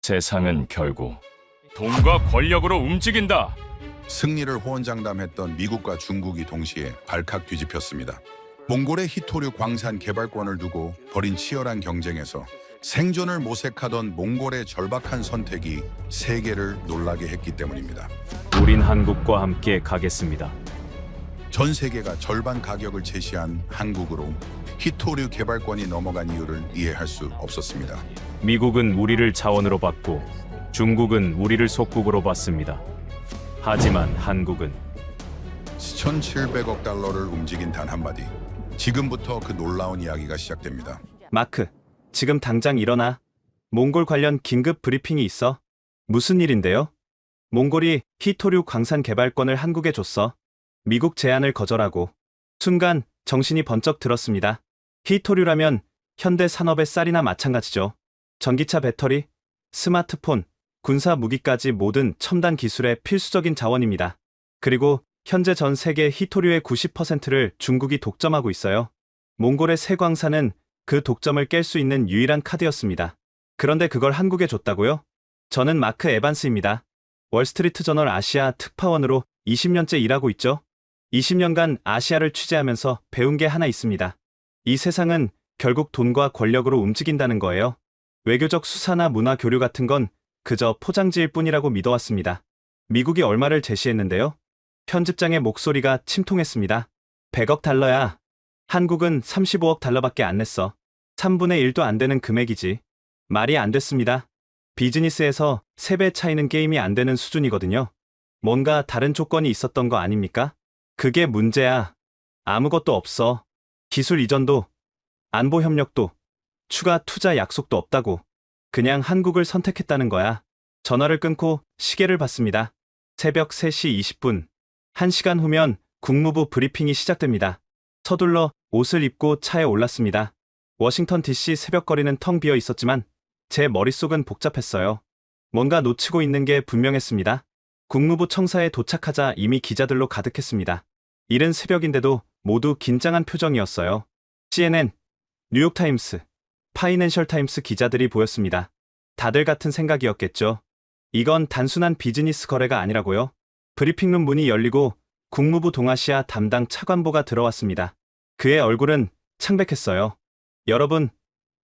세상은 결국 돈과 권력으로 움직인다. 승리를 호언장담했던 미국과 중국이 동시에 발칵 뒤집혔습니다. 몽골의 히토류 광산 개발권을 두고 벌인 치열한 경쟁에서 생존을 모색하던 몽골의 절박한 선택이 세계를 놀라게 했기 때문입니다. 우린 한국과 함께 가겠습니다. 전 세계가 절반 가격을 제시한 한국으로 히토류 개발권이 넘어간 이유를 이해할 수 없었습니다. 미국은 우리를 자원으로 봤고 중국은 우리를 속국으로 봤습니다. 하지만 한국은 1,700억 달러를 움직인 단 한마디. 지금부터 그 놀라운 이야기가 시작됩니다. 마크, 지금 당장 일어나. 몽골 관련 긴급 브리핑이 있어. 무슨 일인데요? 몽골이 히토류 광산 개발권을 한국에 줬어. 미국 제안을 거절하고. 순간 정신이 번쩍 들었습니다. 히토류라면 현대 산업의 쌀이나 마찬가지죠. 전기차 배터리, 스마트폰, 군사 무기까지 모든 첨단 기술의 필수적인 자원입니다. 그리고 현재 전 세계 히토류의 90%를 중국이 독점하고 있어요. 몽골의 새 광산은 그 독점을 깰 수 있는 유일한 카드였습니다. 그런데 그걸 한국에 줬다고요? 저는 마크 에반스입니다. 월스트리트 저널 아시아 특파원으로 20년째 일하고 있죠. 20년간 아시아를 취재하면서 배운 게 하나 있습니다. 이 세상은 결국 돈과 권력으로 움직인다는 거예요. 외교적 수사나 문화 교류 같은 건 그저 포장지일 뿐이라고 믿어왔습니다. 미국이 얼마를 제시했는데요? 편집장의 목소리가 침통했습니다. 100억 달러야. 한국은 35억 달러밖에 안 냈어. 3분의 1도 안 되는 금액이지. 말이 안 됐습니다. 비즈니스에서 3배 차이는 게임이 안 되는 수준이거든요. 뭔가 다른 조건이 있었던 거 아닙니까? 그게 문제야. 아무것도 없어. 기술 이전도, 안보 협력도, 추가 투자 약속도 없다고. 그냥 한국을 선택했다는 거야. 전화를 끊고 시계를 봤습니다. 새벽 3시 20분. 1시간 후면 국무부 브리핑이 시작됩니다. 서둘러 옷을 입고 차에 올랐습니다. 워싱턴 DC 새벽거리는 텅 비어 있었지만 제 머릿속은 복잡했어요. 뭔가 놓치고 있는 게 분명했습니다. 국무부 청사에 도착하자 이미 기자들로 가득했습니다. 이른 새벽인데도 모두 긴장한 표정이었어요. CNN, 뉴욕타임스, 파이낸셜타임스 기자들이 보였습니다. 다들 같은 생각이었겠죠. 이건 단순한 비즈니스 거래가 아니라고요. 브리핑룸 문이 열리고 국무부 동아시아 담당 차관보가 들어왔습니다. 그의 얼굴은 창백했어요. 여러분,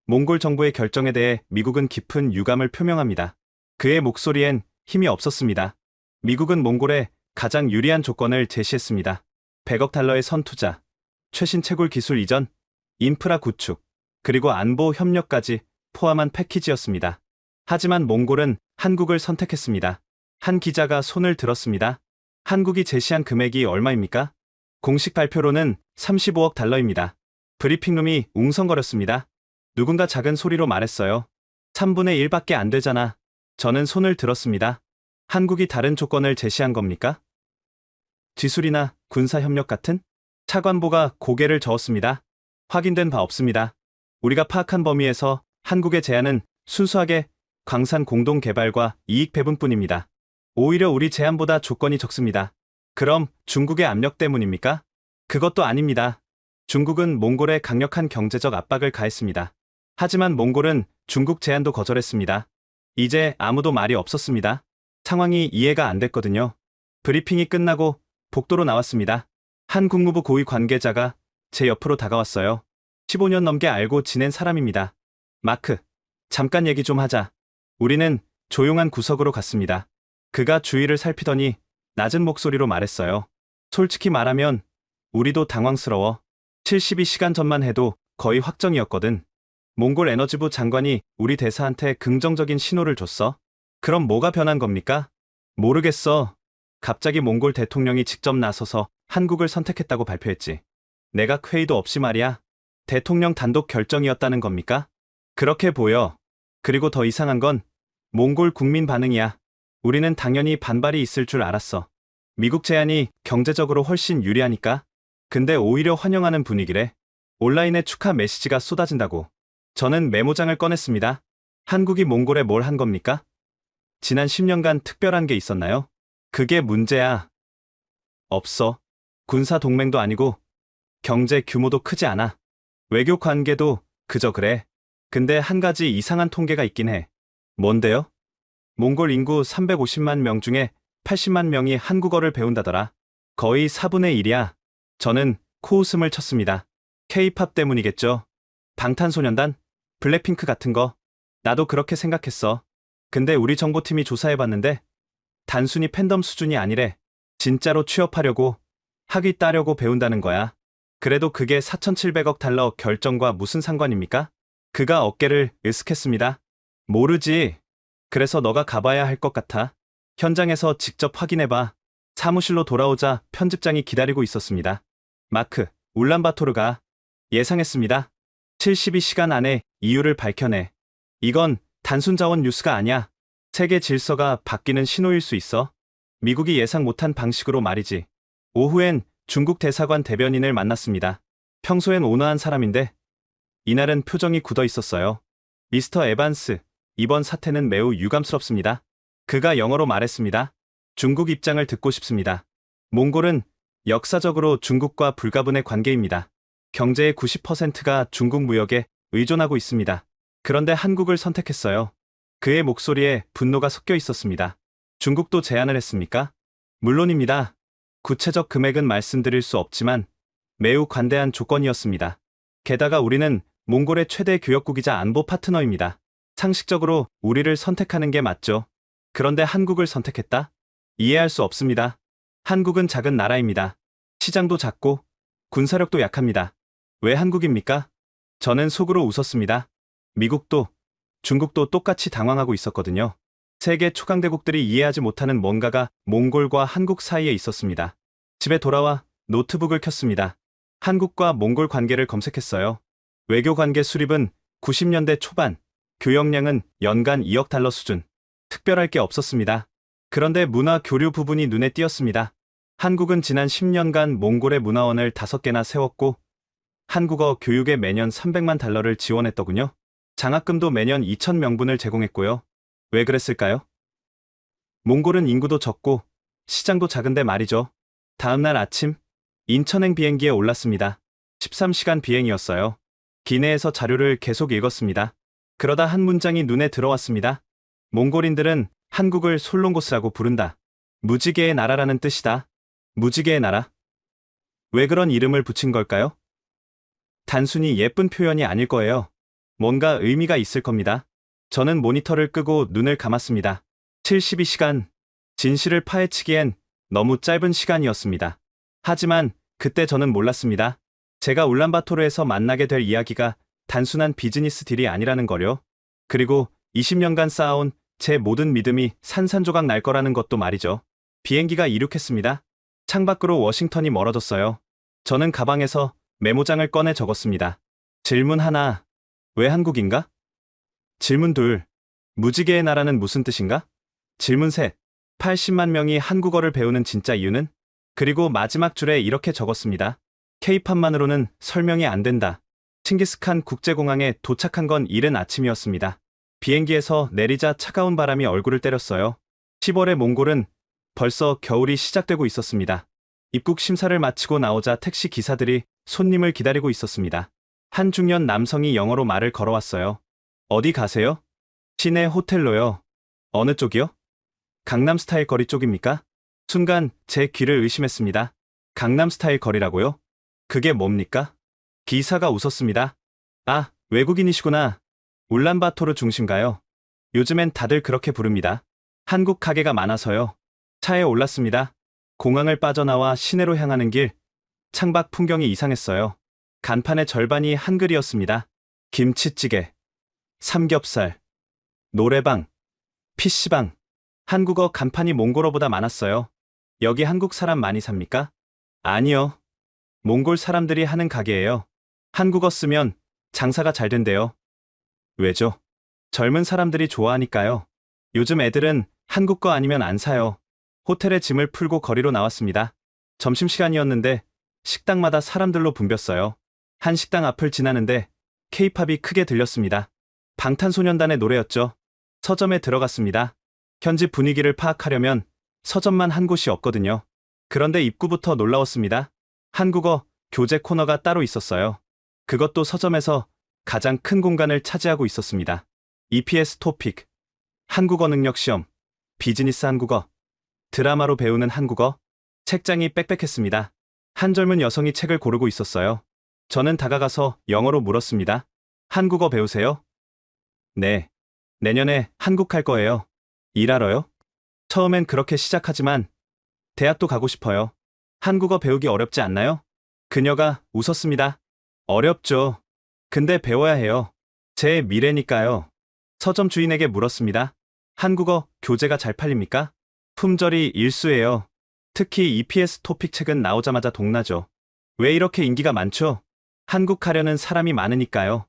몽골 정부의 결정에 대해 미국은 깊은 유감을 표명합니다. 그의 목소리엔 힘이 없었습니다. 미국은 몽골에 가장 유리한 조건을 제시했습니다. 100억 달러의 선투자, 최신 채굴 기술 이전, 인프라 구축, 그리고 안보 협력까지 포함한 패키지였습니다. 하지만 몽골은 한국을 선택했습니다. 한 기자가 손을 들었습니다. 한국이 제시한 금액이 얼마입니까? 공식 발표로는 35억 달러입니다. 브리핑룸이 웅성거렸습니다. 누군가 작은 소리로 말했어요. 3분의 1밖에 안 되잖아. 저는 손을 들었습니다. 한국이 다른 조건을 제시한 겁니까? 기술이나 군사협력 같은? 차관보가 고개를 저었습니다. 확인된 바 없습니다. 우리가 파악한 범위에서 한국의 제안은 순수하게 광산 공동 개발과 이익 배분뿐입니다. 오히려 우리 제안보다 조건이 적습니다. 그럼 중국의 압력 때문입니까? 그것도 아닙니다. 중국은 몽골에 강력한 경제적 압박을 가했습니다. 하지만 몽골은 중국 제안도 거절했습니다. 이제 아무도 말이 없었습니다. 상황이 이해가 안 됐거든요. 브리핑이 끝나고 복도로 나왔습니다. 한 국무부 고위 관계자가 제 옆으로 다가왔어요. 15년 넘게 알고 지낸 사람입니다. 마크, 잠깐 얘기 좀 하자. 우리는 조용한 구석으로 갔습니다. 그가 주위를 살피더니 낮은 목소리로 말했어요. 솔직히 말하면 우리도 당황스러워. 72시간 전만 해도 거의 확정이었거든. 몽골 에너지부 장관이 우리 대사한테 긍정적인 신호를 줬어. 그럼 뭐가 변한 겁니까? 모르겠어. 갑자기 몽골 대통령이 직접 나서서 한국을 선택했다고 발표했지. 내각 회의도 없이 말이야. 대통령 단독 결정이었다는 겁니까? 그렇게 보여. 그리고 더 이상한 건 몽골 국민 반응이야. 우리는 당연히 반발이 있을 줄 알았어. 미국 제안이 경제적으로 훨씬 유리하니까. 근데 오히려 환영하는 분위기래. 온라인에 축하 메시지가 쏟아진다고. 저는 메모장을 꺼냈습니다. 한국이 몽골에 뭘 한 겁니까? 지난 10년간 특별한 게 있었나요? 그게 문제야. 없어. 군사 동맹도 아니고 경제 규모도 크지 않아. 외교 관계도 그저 그래. 근데 한 가지 이상한 통계가 있긴 해. 뭔데요? 몽골 인구 350만 명 중에 80만 명이 한국어를 배운다더라. 거의 4분의 1이야. 저는 코웃음을 쳤습니다. K-팝 때문이겠죠. 방탄소년단, 블랙핑크 같은 거. 나도 그렇게 생각했어. 근데 우리 정보팀이 조사해봤는데 단순히 팬덤 수준이 아니래. 진짜로 취업하려고, 학위 따려고 배운다는 거야. 그래도 그게 4,700억 달러 결정과 무슨 상관입니까? 그가 어깨를 으쓱했습니다. 모르지. 그래서 너가 가봐야 할 것 같아. 현장에서 직접 확인해봐. 사무실로 돌아오자 편집장이 기다리고 있었습니다. 마크, 울란바토르가 예상했습니다. 72시간 안에 이유를 밝혀내. 이건 단순 자원 뉴스가 아니야. 세계 질서가 바뀌는 신호일 수 있어. 미국이 예상 못한 방식으로 말이지. 오후엔 중국 대사관 대변인을 만났습니다. 평소엔 온화한 사람인데 이날은 표정이 굳어 있었어요. 미스터 에반스, 이번 사태는 매우 유감스럽습니다. 그가 영어로 말했습니다. 중국 입장을 듣고 싶습니다. 몽골은 역사적으로 중국과 불가분의 관계입니다. 경제의 90%가 중국 무역에 의존하고 있습니다. 그런데 한국을 선택했어요. 그의 목소리에 분노가 섞여 있었습니다. 중국도 제안을 했습니까? 물론입니다. 구체적 금액은 말씀드릴 수 없지만 매우 관대한 조건이었습니다. 게다가 우리는 몽골의 최대 교역국이자 안보 파트너입니다. 상식적으로 우리를 선택하는 게 맞죠. 그런데 한국을 선택했다? 이해할 수 없습니다. 한국은 작은 나라입니다. 시장도 작고 군사력도 약합니다. 왜 한국입니까? 저는 속으로 웃었습니다. 미국도 중국도 똑같이 당황하고 있었거든요. 세계 초강대국들이 이해하지 못하는 뭔가가 몽골과 한국 사이에 있었습니다. 집에 돌아와 노트북을 켰습니다. 한국과 몽골 관계를 검색했어요. 외교 관계 수립은 90년대 초반, 교역량은 연간 2억 달러 수준. 특별할 게 없었습니다. 그런데 문화 교류 부분이 눈에 띄었습니다. 한국은 지난 10년간 몽골의 문화원을 5개나 세웠고 한국어 교육에 매년 300만 달러를 지원했더군요. 장학금도 매년 2,000명분을 제공했고요. 왜 그랬을까요? 몽골은 인구도 적고 시장도 작은데 말이죠. 다음날 아침 인천행 비행기에 올랐습니다. 13시간 비행이었어요. 기내에서 자료를 계속 읽었습니다. 그러다 한 문장이 눈에 들어왔습니다. 몽골인들은 한국을 솔롱고스라고 부른다. 무지개의 나라라는 뜻이다. 무지개의 나라? 왜 그런 이름을 붙인 걸까요? 단순히 예쁜 표현이 아닐 거예요. 뭔가 의미가 있을 겁니다. 저는 모니터를 끄고 눈을 감았습니다. 72시간. 진실을 파헤치기엔 너무 짧은 시간이었습니다. 하지만 그때 저는 몰랐습니다. 제가 울란바토르에서 만나게 될 이야기가 단순한 비즈니스 딜이 아니라는 거요. 그리고 20년간 쌓아온 제 모든 믿음이 산산조각 날 거라는 것도 말이죠. 비행기가 이륙했습니다. 창밖으로 워싱턴이 멀어졌어요. 저는 가방에서 메모장을 꺼내 적었습니다. 질문 하나. 왜 한국인가? 질문 둘. 무지개의 나라는 무슨 뜻인가? 질문 셋. 80만 명이 한국어를 배우는 진짜 이유는? 그리고 마지막 줄에 이렇게 적었습니다. K-팝만으로는 설명이 안 된다. 칭기스칸 국제공항에 도착한 건 이른 아침이었습니다. 비행기에서 내리자 차가운 바람이 얼굴을 때렸어요. 10월의 몽골은 벌써 겨울이 시작되고 있었습니다. 입국 심사를 마치고 나오자 택시 기사들이 손님을 기다리고 있었습니다. 한 중년 남성이 영어로 말을 걸어왔어요. 어디 가세요? 시내 호텔로요. 어느 쪽이요? 강남스타일 거리 쪽입니까? 순간 제 귀를 의심했습니다. 강남스타일 거리라고요? 그게 뭡니까? 기사가 웃었습니다. 아, 외국인이시구나. 울란바토르 중심가요? 요즘엔 다들 그렇게 부릅니다. 한국 가게가 많아서요. 차에 올랐습니다. 공항을 빠져나와 시내로 향하는 길, 창밖 풍경이 이상했어요. 간판의 절반이 한글이었습니다. 김치찌개, 삼겹살, 노래방, PC방. 한국어 간판이 몽골어보다 많았어요. 여기 한국 사람 많이 삽니까? 아니요. 몽골 사람들이 하는 가게예요. 한국어 쓰면 장사가 잘 된대요. 왜죠? 젊은 사람들이 좋아하니까요. 요즘 애들은 한국 거 아니면 안 사요. 호텔에 짐을 풀고 거리로 나왔습니다. 점심시간이었는데 식당마다 사람들로 붐볐어요. 한 식당 앞을 지나는데 K-팝이 크게 들렸습니다. 방탄소년단의 노래였죠. 서점에 들어갔습니다. 현지 분위기를 파악하려면 서점만 한 곳이 없거든요. 그런데 입구부터 놀라웠습니다. 한국어 교재 코너가 따로 있었어요. 그것도 서점에서 가장 큰 공간을 차지하고 있었습니다. EPS 토픽, 한국어 능력 시험, 비즈니스 한국어, 드라마로 배우는 한국어, 책장이 빽빽했습니다. 한 젊은 여성이 책을 고르고 있었어요. 저는 다가가서 영어로 물었습니다. 한국어 배우세요? 네. 내년에 한국 갈 거예요. 일하러요? 처음엔 그렇게 시작하지만 대학도 가고 싶어요. 한국어 배우기 어렵지 않나요? 그녀가 웃었습니다. 어렵죠. 근데 배워야 해요. 제 미래니까요. 서점 주인에게 물었습니다. 한국어 교재가 잘 팔립니까? 품절이 일수예요. 특히 EPS 토픽 책은 나오자마자 동나죠. 왜 이렇게 인기가 많죠? 한국 가려는 사람이 많으니까요.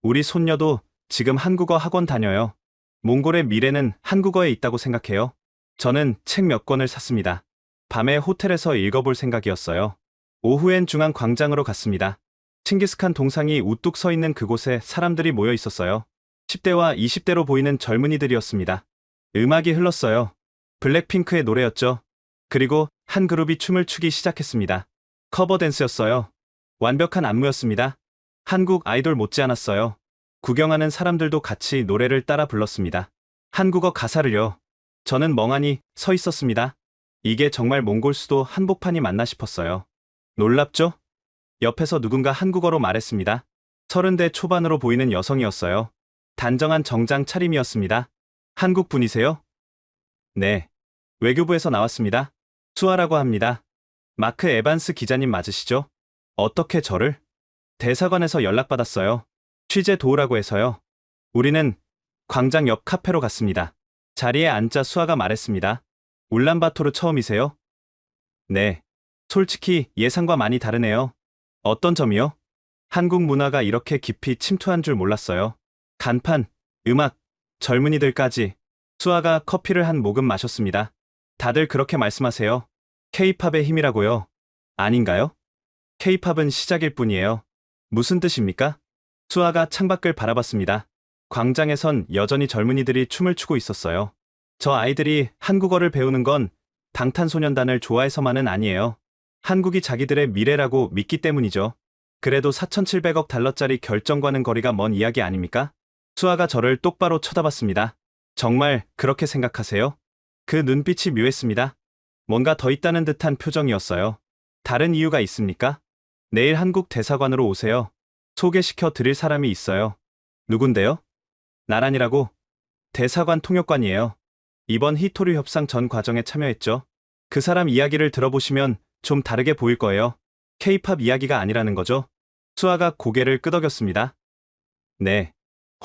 우리 손녀도 지금 한국어 학원 다녀요. 몽골의 미래는 한국어에 있다고 생각해요. 저는 책 몇 권을 샀습니다. 밤에 호텔에서 읽어볼 생각이었어요. 오후엔 중앙 광장으로 갔습니다. 칭기스칸 동상이 우뚝 서 있는 그곳에 사람들이 모여 있었어요. 10대와 20대로 보이는 젊은이들이었습니다. 음악이 흘렀어요. 블랙핑크의 노래였죠. 그리고 한 그룹이 춤을 추기 시작했습니다. 커버 댄스였어요. 완벽한 안무였습니다. 한국 아이돌 못지않았어요. 구경하는 사람들도 같이 노래를 따라 불렀습니다. 한국어 가사를요. 저는 멍하니 서 있었습니다. 이게 정말 몽골 수도 한복판이 맞나 싶었어요. 놀랍죠? 옆에서 누군가 한국어로 말했습니다. 30대 초반으로 보이는 여성이었어요. 단정한 정장 차림이었습니다. 한국 분이세요? 네. 외교부에서 나왔습니다. 수아라고 합니다. 마크 에반스 기자님 맞으시죠? 어떻게 저를? 대사관에서 연락받았어요. 취재 도우라고 해서요. 우리는 광장 옆 카페로 갔습니다. 자리에 앉자 수아가 말했습니다. 울란바토르 처음이세요? 네. 솔직히 예상과 많이 다르네요. 어떤 점이요? 한국 문화가 이렇게 깊이 침투한 줄 몰랐어요. 간판, 음악, 젊은이들까지. 수아가 커피를 한 모금 마셨습니다. 다들 그렇게 말씀하세요. K-팝의 힘이라고요. 아닌가요? K-팝은 시작일 뿐이에요. 무슨 뜻입니까? 수아가 창밖을 바라봤습니다. 광장에선 여전히 젊은이들이 춤을 추고 있었어요. 저 아이들이 한국어를 배우는 건 방탄소년단을 좋아해서만은 아니에요. 한국이 자기들의 미래라고 믿기 때문이죠. 그래도 4,700억 달러짜리 결정과는 거리가 먼 이야기 아닙니까? 수아가 저를 똑바로 쳐다봤습니다. 정말 그렇게 생각하세요? 그 눈빛이 묘했습니다. 뭔가 더 있다는 듯한 표정이었어요. 다른 이유가 있습니까? 내일 한국 대사관으로 오세요. 소개시켜 드릴 사람이 있어요. 누군데요? 나란이라고. 대사관 통역관이에요. 이번 히토류 협상 전 과정에 참여했죠. 그 사람 이야기를 들어보시면 좀 다르게 보일 거예요. K-팝 이야기가 아니라는 거죠. 수아가 고개를 끄덕였습니다. 네.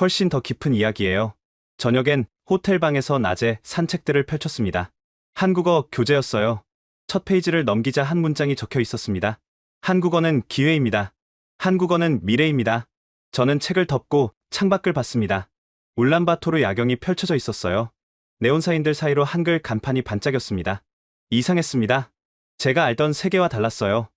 훨씬 더 깊은 이야기예요. 저녁엔 호텔방에서 낮에 산책들을 펼쳤습니다. 한국어 교재였어요. 첫 페이지를 넘기자 한 문장이 적혀 있었습니다. 한국어는 기회입니다. 한국어는 미래입니다. 저는 책을 덮고 창밖을 봤습니다. 울란바토르 야경이 펼쳐져 있었어요. 네온사인들 사이로 한글 간판이 반짝였습니다. 이상했습니다. 제가 알던 세계와 달랐어요.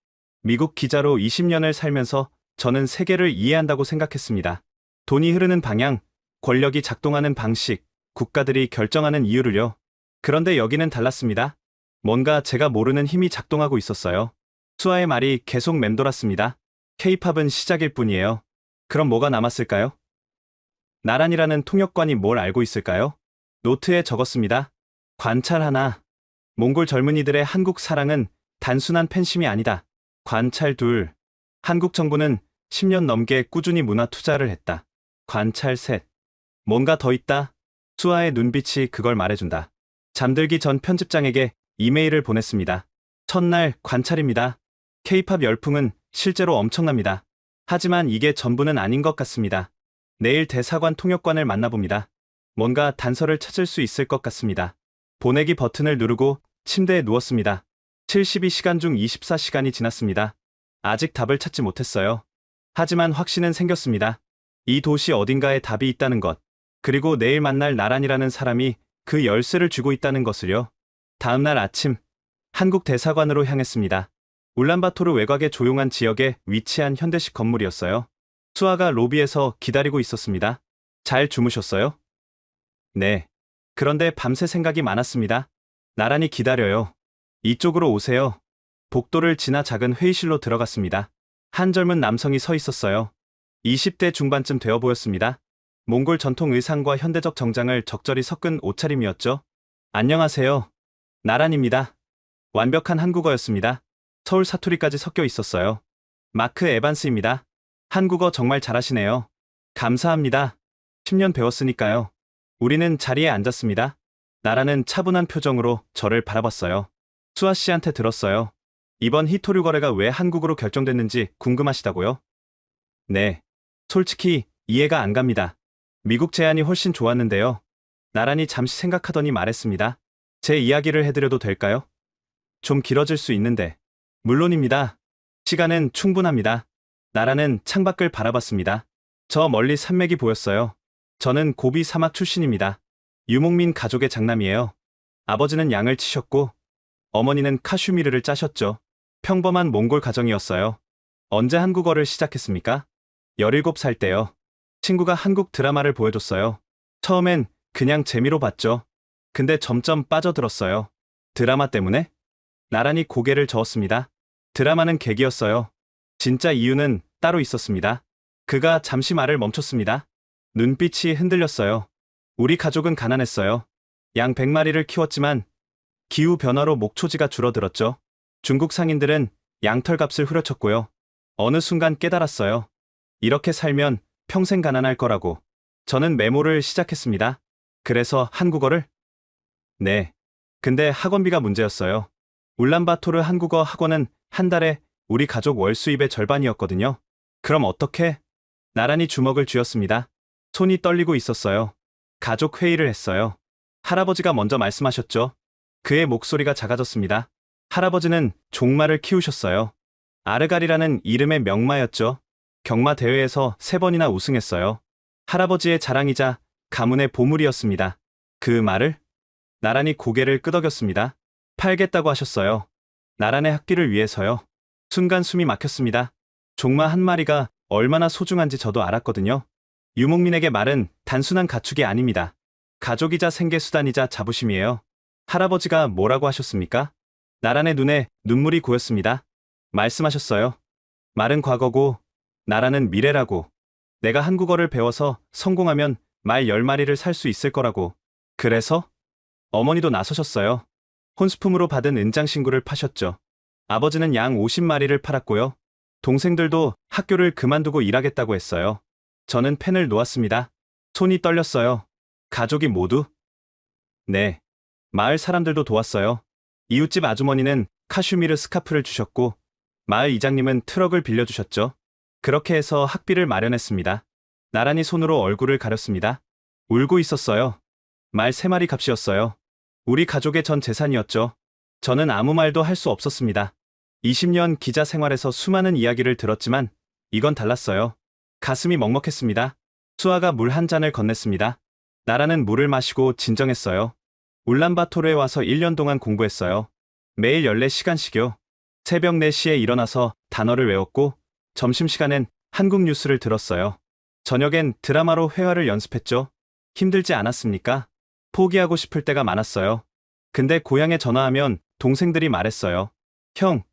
미국 기자로 20년을 살면서 저는 세계를 이해한다고 생각했습니다. 돈이 흐르는 방향, 권력이 작동하는 방식, 국가들이 결정하는 이유를요. 그런데 여기는 달랐습니다. 뭔가 제가 모르는 힘이 작동하고 있었어요. 수아의 말이 계속 맴돌았습니다. K-팝은 시작일 뿐이에요. 그럼 뭐가 남았을까요? 나란이라는 통역관이 뭘 알고 있을까요? 노트에 적었습니다. 관찰 하나. 몽골 젊은이들의 한국 사랑은 단순한 팬심이 아니다. 관찰 둘. 한국 정부는 10년 넘게 꾸준히 문화 투자를 했다. 관찰 셋. 뭔가 더 있다. 수아의 눈빛이 그걸 말해준다. 잠들기 전 편집장에게 이메일을 보냈습니다. 첫날 관찰입니다. K-팝 열풍은 실제로 엄청납니다. 하지만 이게 전부는 아닌 것 같습니다. 내일 대사관 통역관을 만나봅니다. 뭔가 단서를 찾을 수 있을 것 같습니다. 보내기 버튼을 누르고 침대에 누웠습니다. 72시간 중 24시간이 지났습니다. 아직 답을 찾지 못했어요. 하지만 확신은 생겼습니다. 이 도시 어딘가에 답이 있다는 것. 그리고 내일 만날 나란이라는 사람이 그 열쇠를 쥐고 있다는 것을요. 다음날 아침, 한국 대사관으로 향했습니다. 울란바토르 외곽의 조용한 지역에 위치한 현대식 건물이었어요. 수아가 로비에서 기다리고 있었습니다. 잘 주무셨어요? 네. 그런데 밤새 생각이 많았습니다. 나란히 기다려요. 이쪽으로 오세요. 복도를 지나 작은 회의실로 들어갔습니다. 한 젊은 남성이 서 있었어요. 20대 중반쯤 되어 보였습니다. 몽골 전통 의상과 현대적 정장을 적절히 섞은 옷차림이었죠. 안녕하세요. 나란입니다. 완벽한 한국어였습니다. 서울 사투리까지 섞여 있었어요. 마크 에반스입니다. 한국어 정말 잘하시네요. 감사합니다. 10년 배웠으니까요. 우리는 자리에 앉았습니다. 나라는 차분한 표정으로 저를 바라봤어요. 수아 씨한테 들었어요. 이번 히토류 거래가 왜 한국으로 결정됐는지 궁금하시다고요? 네. 솔직히 이해가 안 갑니다. 미국 제안이 훨씬 좋았는데요. 나란히 잠시 생각하더니 말했습니다. 제 이야기를 해드려도 될까요? 좀 길어질 수 있는데. 물론입니다. 시간은 충분합니다. 나라는 창밖을 바라봤습니다. 저 멀리 산맥이 보였어요. 저는 고비 사막 출신입니다. 유목민 가족의 장남이에요. 아버지는 양을 치셨고 어머니는 카슈미르를 짜셨죠. 평범한 몽골 가정이었어요. 언제 한국어를 시작했습니까? 17살 때요. 친구가 한국 드라마를 보여줬어요. 처음엔 그냥 재미로 봤죠. 근데 점점 빠져들었어요. 드라마 때문에? 나란히 고개를 저었습니다. 드라마는 계기였어요. 진짜 이유는 따로 있었습니다. 그가 잠시 말을 멈췄습니다. 눈빛이 흔들렸어요. 우리 가족은 가난했어요. 양 100마리를 키웠지만 기후 변화로 목초지가 줄어들었죠. 중국 상인들은 양털 값을 후려쳤고요. 어느 순간 깨달았어요. 이렇게 살면 평생 가난할 거라고. 저는 메모를 시작했습니다. 그래서 한국어를? 네. 근데 학원비가 문제였어요. 울란바토르 한국어 학원은 한 달에 우리 가족 월 수입의 절반이었거든요. 그럼 어떻게? 나란히 주먹을 쥐었습니다. 손이 떨리고 있었어요. 가족 회의를 했어요. 할아버지가 먼저 말씀하셨죠. 그의 목소리가 작아졌습니다. 할아버지는 종마를 키우셨어요. 아르갈이라는 이름의 명마였죠. 경마 대회에서 3번이나 우승했어요. 할아버지의 자랑이자 가문의 보물이었습니다. 그 말을? 나란히 고개를 끄덕였습니다. 팔겠다고 하셨어요. 나란의 학비를 위해서요. 순간 숨이 막혔습니다. 종마 한 마리가 얼마나 소중한지 저도 알았거든요. 유목민에게 말은 단순한 가축이 아닙니다. 가족이자 생계수단이자 자부심이에요. 할아버지가 뭐라고 하셨습니까? 나란의 눈에 눈물이 고였습니다. 말씀하셨어요. 말은 과거고 나라는 미래라고. 내가 한국어를 배워서 성공하면 말 10마리를 살 수 있을 거라고. 그래서? 어머니도 나서셨어요. 혼수품으로 받은 은장신구를 파셨죠. 아버지는 양 50마리를 팔았고요. 동생들도 학교를 그만두고 일하겠다고 했어요. 저는 펜을 놓았습니다. 손이 떨렸어요. 가족이 모두? 네. 마을 사람들도 도왔어요. 이웃집 아주머니는 카슈미르 스카프를 주셨고 마을 이장님은 트럭을 빌려주셨죠. 그렇게 해서 학비를 마련했습니다. 나란히 손으로 얼굴을 가렸습니다. 울고 있었어요. 말 3마리 값이었어요. 우리 가족의 전 재산이었죠. 저는 아무 말도 할 수 없었습니다. 20년 기자 생활에서 수많은 이야기를 들었지만 이건 달랐어요. 가슴이 먹먹했습니다. 수아가 물 한 잔을 건넸습니다. 나라는 물을 마시고 진정했어요. 울란바토르에 와서 1년 동안 공부했어요. 매일 14시간씩요. 새벽 4시에 일어나서 단어를 외웠고 점심시간엔 한국 뉴스를 들었어요. 저녁엔 드라마로 회화를 연습했죠. 힘들지 않았습니까? 포기하고 싶을 때가 많았어요. 근데 고향에 전화하면 동생들이 말했어요. 형,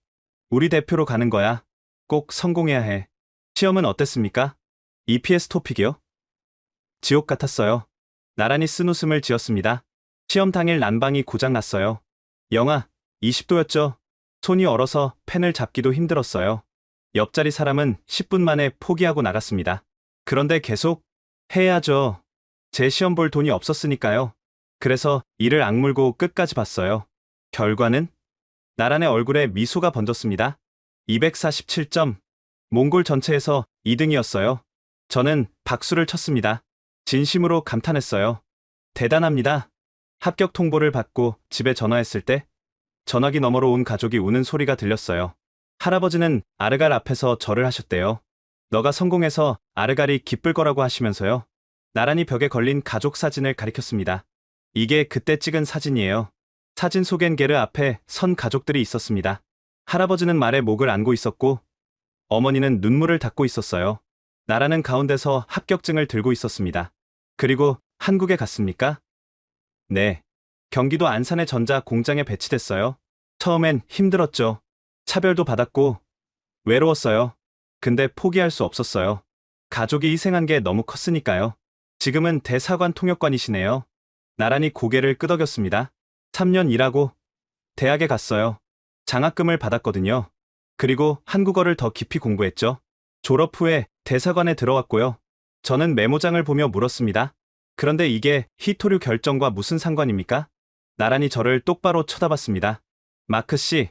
우리 대표로 가는 거야. 꼭 성공해야 해. 시험은 어땠습니까? EPS 토픽이요? 지옥 같았어요. 나란히 쓴웃음을 지었습니다. 시험 당일 난방이 고장났어요. 영하 20도였죠. 손이 얼어서 펜을 잡기도 힘들었어요. 옆자리 사람은 10분 만에 포기하고 나갔습니다. 그런데 계속 해야죠. 제 시험 볼 돈이 없었으니까요. 그래서 이를 악물고 끝까지 봤어요. 결과는? 나란의 얼굴에 미소가 번졌습니다. 247점. 몽골 전체에서 2등이었어요. 저는 박수를 쳤습니다. 진심으로 감탄했어요. 대단합니다. 합격 통보를 받고 집에 전화했을 때 전화기 너머로 온 가족이 우는 소리가 들렸어요. 할아버지는 아르갈 앞에서 절을 하셨대요. 너가 성공해서 아르갈이 기쁠 거라고 하시면서요. 나란히 벽에 걸린 가족 사진을 가리켰습니다. 이게 그때 찍은 사진이에요. 사진 속엔 게르 앞에 선 가족들이 있었습니다. 할아버지는 말에 목을 안고 있었고 어머니는 눈물을 닦고 있었어요. 나라는 가운데서 합격증을 들고 있었습니다. 그리고 한국에 갔습니까? 네. 경기도 안산의 전자 공장에 배치됐어요. 처음엔 힘들었죠. 차별도 받았고 외로웠어요. 근데 포기할 수 없었어요. 가족이 희생한 게 너무 컸으니까요. 지금은 대사관 통역관이시네요. 나란히 고개를 끄덕였습니다. 3년 일하고 대학에 갔어요. 장학금을 받았거든요. 그리고 한국어를 더 깊이 공부했죠. 졸업 후에 대사관에 들어왔고요. 저는 메모장을 보며 물었습니다. 그런데 이게 히토류 결정과 무슨 상관입니까? 나란히 저를 똑바로 쳐다봤습니다. 마크 씨,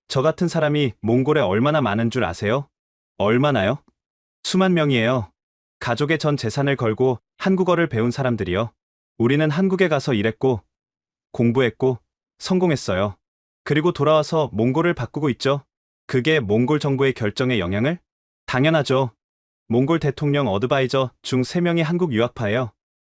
저 같은 사람이 몽골에 얼마나 많은 줄 아세요? 얼마나요? 수만 명이에요. 가족의 전 재산을 걸고 한국어를 배운 사람들이요. 우리는 한국에 가서 일했고, 공부했고, 성공했어요. 그리고 돌아와서 몽골을 바꾸고 있죠. 그게 몽골 정부의 결정에 영향을? 당연하죠. 몽골 대통령 어드바이저 중 3명이 한국 유학파예요.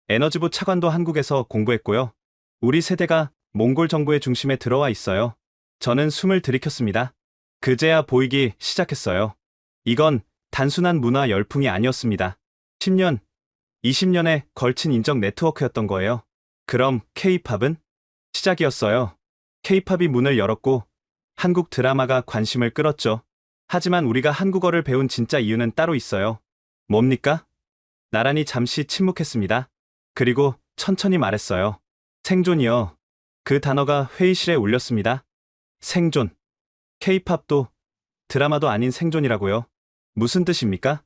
에너지부 차관도 한국에서 공부했고요. 우리 세대가 몽골 정부의 중심에 들어와 있어요. 저는 숨을 들이켰습니다. 그제야 보이기 시작했어요. 이건 단순한 문화 열풍이 아니었습니다. 10년, 20년에 걸친 인적 네트워크였던 거예요. 그럼 K-팝은? 시작이었어요. K-팝이 문을 열었고 한국 드라마가 관심을 끌었죠. 하지만 우리가 한국어를 배운 진짜 이유는 따로 있어요. 뭡니까? 나란히 잠시 침묵했습니다. 그리고 천천히 말했어요. 생존이요. 그 단어가 회의실에 울렸습니다. 생존. K-팝도 드라마도 아닌 생존이라고요. 무슨 뜻입니까?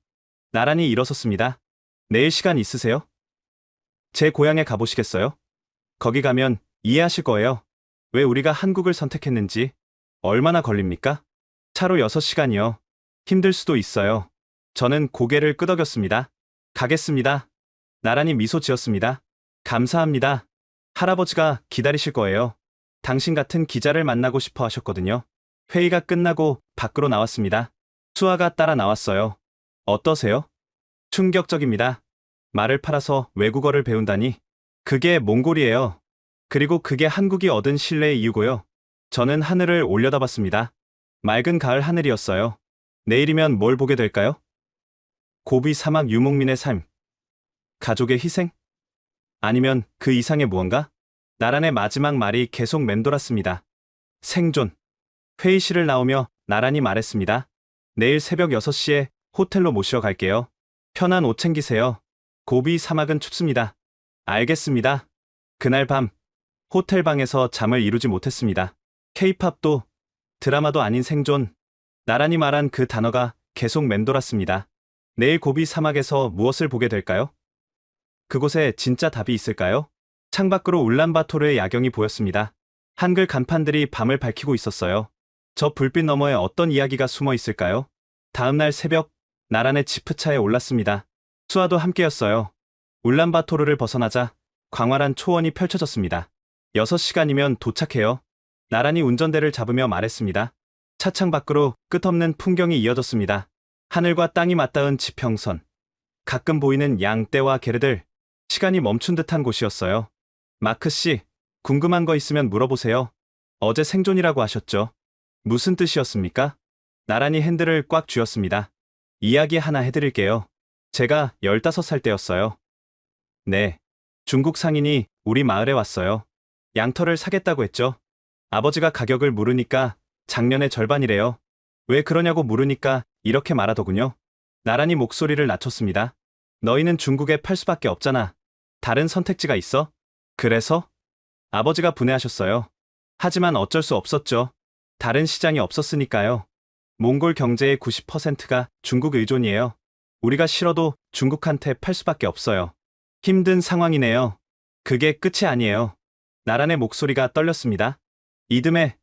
나란히 일어섰습니다. 내일 시간 있으세요? 제 고향에 가보시겠어요? 거기 가면 이해하실 거예요. 왜 우리가 한국을 선택했는지. 얼마나 걸립니까? 차로 6시간이요. 힘들 수도 있어요. 저는 고개를 끄덕였습니다. 가겠습니다. 나란히 미소 지었습니다. 감사합니다. 할아버지가 기다리실 거예요. 당신 같은 기자를 만나고 싶어 하셨거든요. 회의가 끝나고 밖으로 나왔습니다. 수아가 따라 나왔어요. 어떠세요? 충격적입니다. 말을 팔아서 외국어를 배운다니. 그게 몽골이에요. 그리고 그게 한국이 얻은 신뢰의 이유고요. 저는 하늘을 올려다봤습니다. 맑은 가을 하늘이었어요. 내일이면 뭘 보게 될까요? 고비 사막 유목민의 삶. 가족의 희생? 아니면 그 이상의 무언가? 나란의 마지막 말이 계속 맴돌았습니다. 생존. 회의실을 나오며 나란히 말했습니다. 내일 새벽 6시에 호텔로 모시러 갈게요. 편한 옷 챙기세요. 고비 사막은 춥습니다. 알겠습니다. 그날 밤 호텔 방에서 잠을 이루지 못했습니다. K-팝도 드라마도 아닌 생존. 나란히 말한 그 단어가 계속 맴돌았습니다. 내일 고비 사막에서 무엇을 보게 될까요? 그곳에 진짜 답이 있을까요? 창밖으로 울란바토르의 야경이 보였습니다. 한글 간판들이 밤을 밝히고 있었어요. 저 불빛 너머에 어떤 이야기가 숨어 있을까요? 다음날 새벽, 나란의 지프차에 올랐습니다. 수아도 함께였어요. 울란바토르를 벗어나자 광활한 초원이 펼쳐졌습니다. 6시간이면 도착해요. 나란히 운전대를 잡으며 말했습니다. 차창 밖으로 끝없는 풍경이 이어졌습니다. 하늘과 땅이 맞닿은 지평선. 가끔 보이는 양떼와 게르들. 시간이 멈춘 듯한 곳이었어요. 마크 씨, 궁금한 거 있으면 물어보세요. 어제 생존이라고 하셨죠? 무슨 뜻이었습니까? 나란히 핸들을 꽉 쥐었습니다. 이야기 하나 해드릴게요. 제가 15살 때였어요. 네. 중국 상인이 우리 마을에 왔어요. 양털을 사겠다고 했죠. 아버지가 가격을 물으니까 작년의 절반이래요. 왜 그러냐고 물으니까 이렇게 말하더군요. 나란히 목소리를 낮췄습니다. 너희는 중국에 팔 수밖에 없잖아. 다른 선택지가 있어? 그래서? 아버지가 분해하셨어요. 하지만 어쩔 수 없었죠. 다른 시장이 없었으니까요. 몽골 경제의 90%가 중국 의존이에요. 우리가 싫어도 중국한테 팔 수밖에 없어요. 힘든 상황이네요. 그게 끝이 아니에요. 나란의 목소리가 떨렸습니다. 이듬해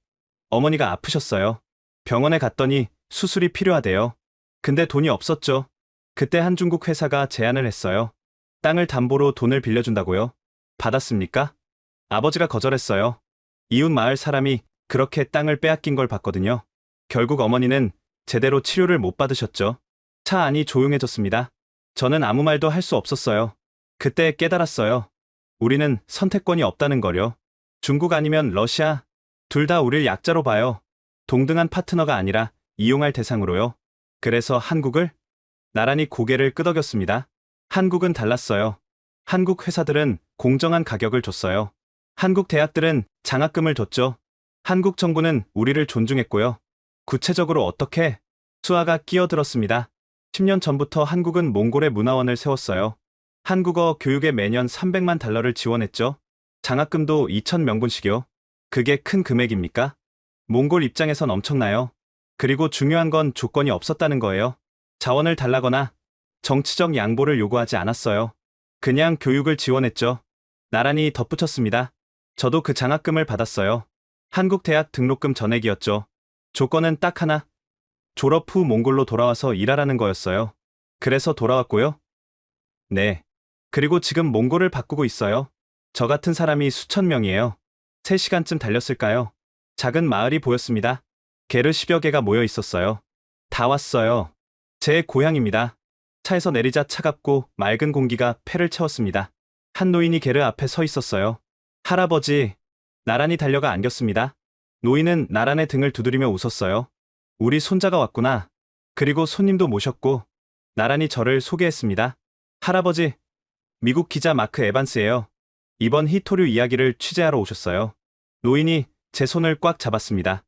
어머니가 아프셨어요. 병원에 갔더니 수술이 필요하대요. 근데 돈이 없었죠. 그때 한 중국 회사가 제안을 했어요. 땅을 담보로 돈을 빌려준다고요. 받았습니까? 아버지가 거절했어요. 이웃 마을 사람이 그렇게 땅을 빼앗긴 걸 봤거든요. 결국 어머니는 제대로 치료를 못 받으셨죠. 차 안이 조용해졌습니다. 저는 아무 말도 할 수 없었어요. 그때 깨달았어요. 우리는 선택권이 없다는 거요. 중국 아니면 러시아. 둘 다 우릴 약자로 봐요. 동등한 파트너가 아니라 이용할 대상으로요. 그래서 한국을? 나란히 고개를 끄덕였습니다. 한국은 달랐어요. 한국 회사들은 공정한 가격을 줬어요. 한국 대학들은 장학금을 줬죠. 한국 정부는 우리를 존중했고요. 구체적으로 어떻게? 수아가 끼어들었습니다. 10년 전부터 한국은 몽골의 문화원을 세웠어요. 한국어 교육에 매년 300만 달러를 지원했죠. 장학금도 2,000명분씩이요. 그게 큰 금액입니까? 몽골 입장에선 엄청나요. 그리고 중요한 건 조건이 없었다는 거예요. 자원을 달라거나 정치적 양보를 요구하지 않았어요. 그냥 교육을 지원했죠. 나란히 덧붙였습니다. 저도 그 장학금을 받았어요. 한국 대학 등록금 전액이었죠. 조건은 딱 하나. 졸업 후 몽골로 돌아와서 일하라는 거였어요. 그래서 돌아왔고요. 네. 그리고 지금 몽골을 바꾸고 있어요. 저 같은 사람이 수천 명이에요. 3시간쯤 달렸을까요? 작은 마을이 보였습니다. 게르 10여 개가 모여 있었어요. 다 왔어요. 제 고향입니다. 차에서 내리자 차갑고 맑은 공기가 폐를 채웠습니다. 한 노인이 게르 앞에 서 있었어요. 할아버지, 나란히 달려가 안겼습니다. 노인은 나란의 등을 두드리며 웃었어요. 우리 손자가 왔구나. 그리고 손님도 모셨고 나란히 저를 소개했습니다. 할아버지, 미국 기자 마크 에반스예요. 이번 히토류 이야기를 취재하러 오셨어요. 노인이 제 손을 꽉 잡았습니다.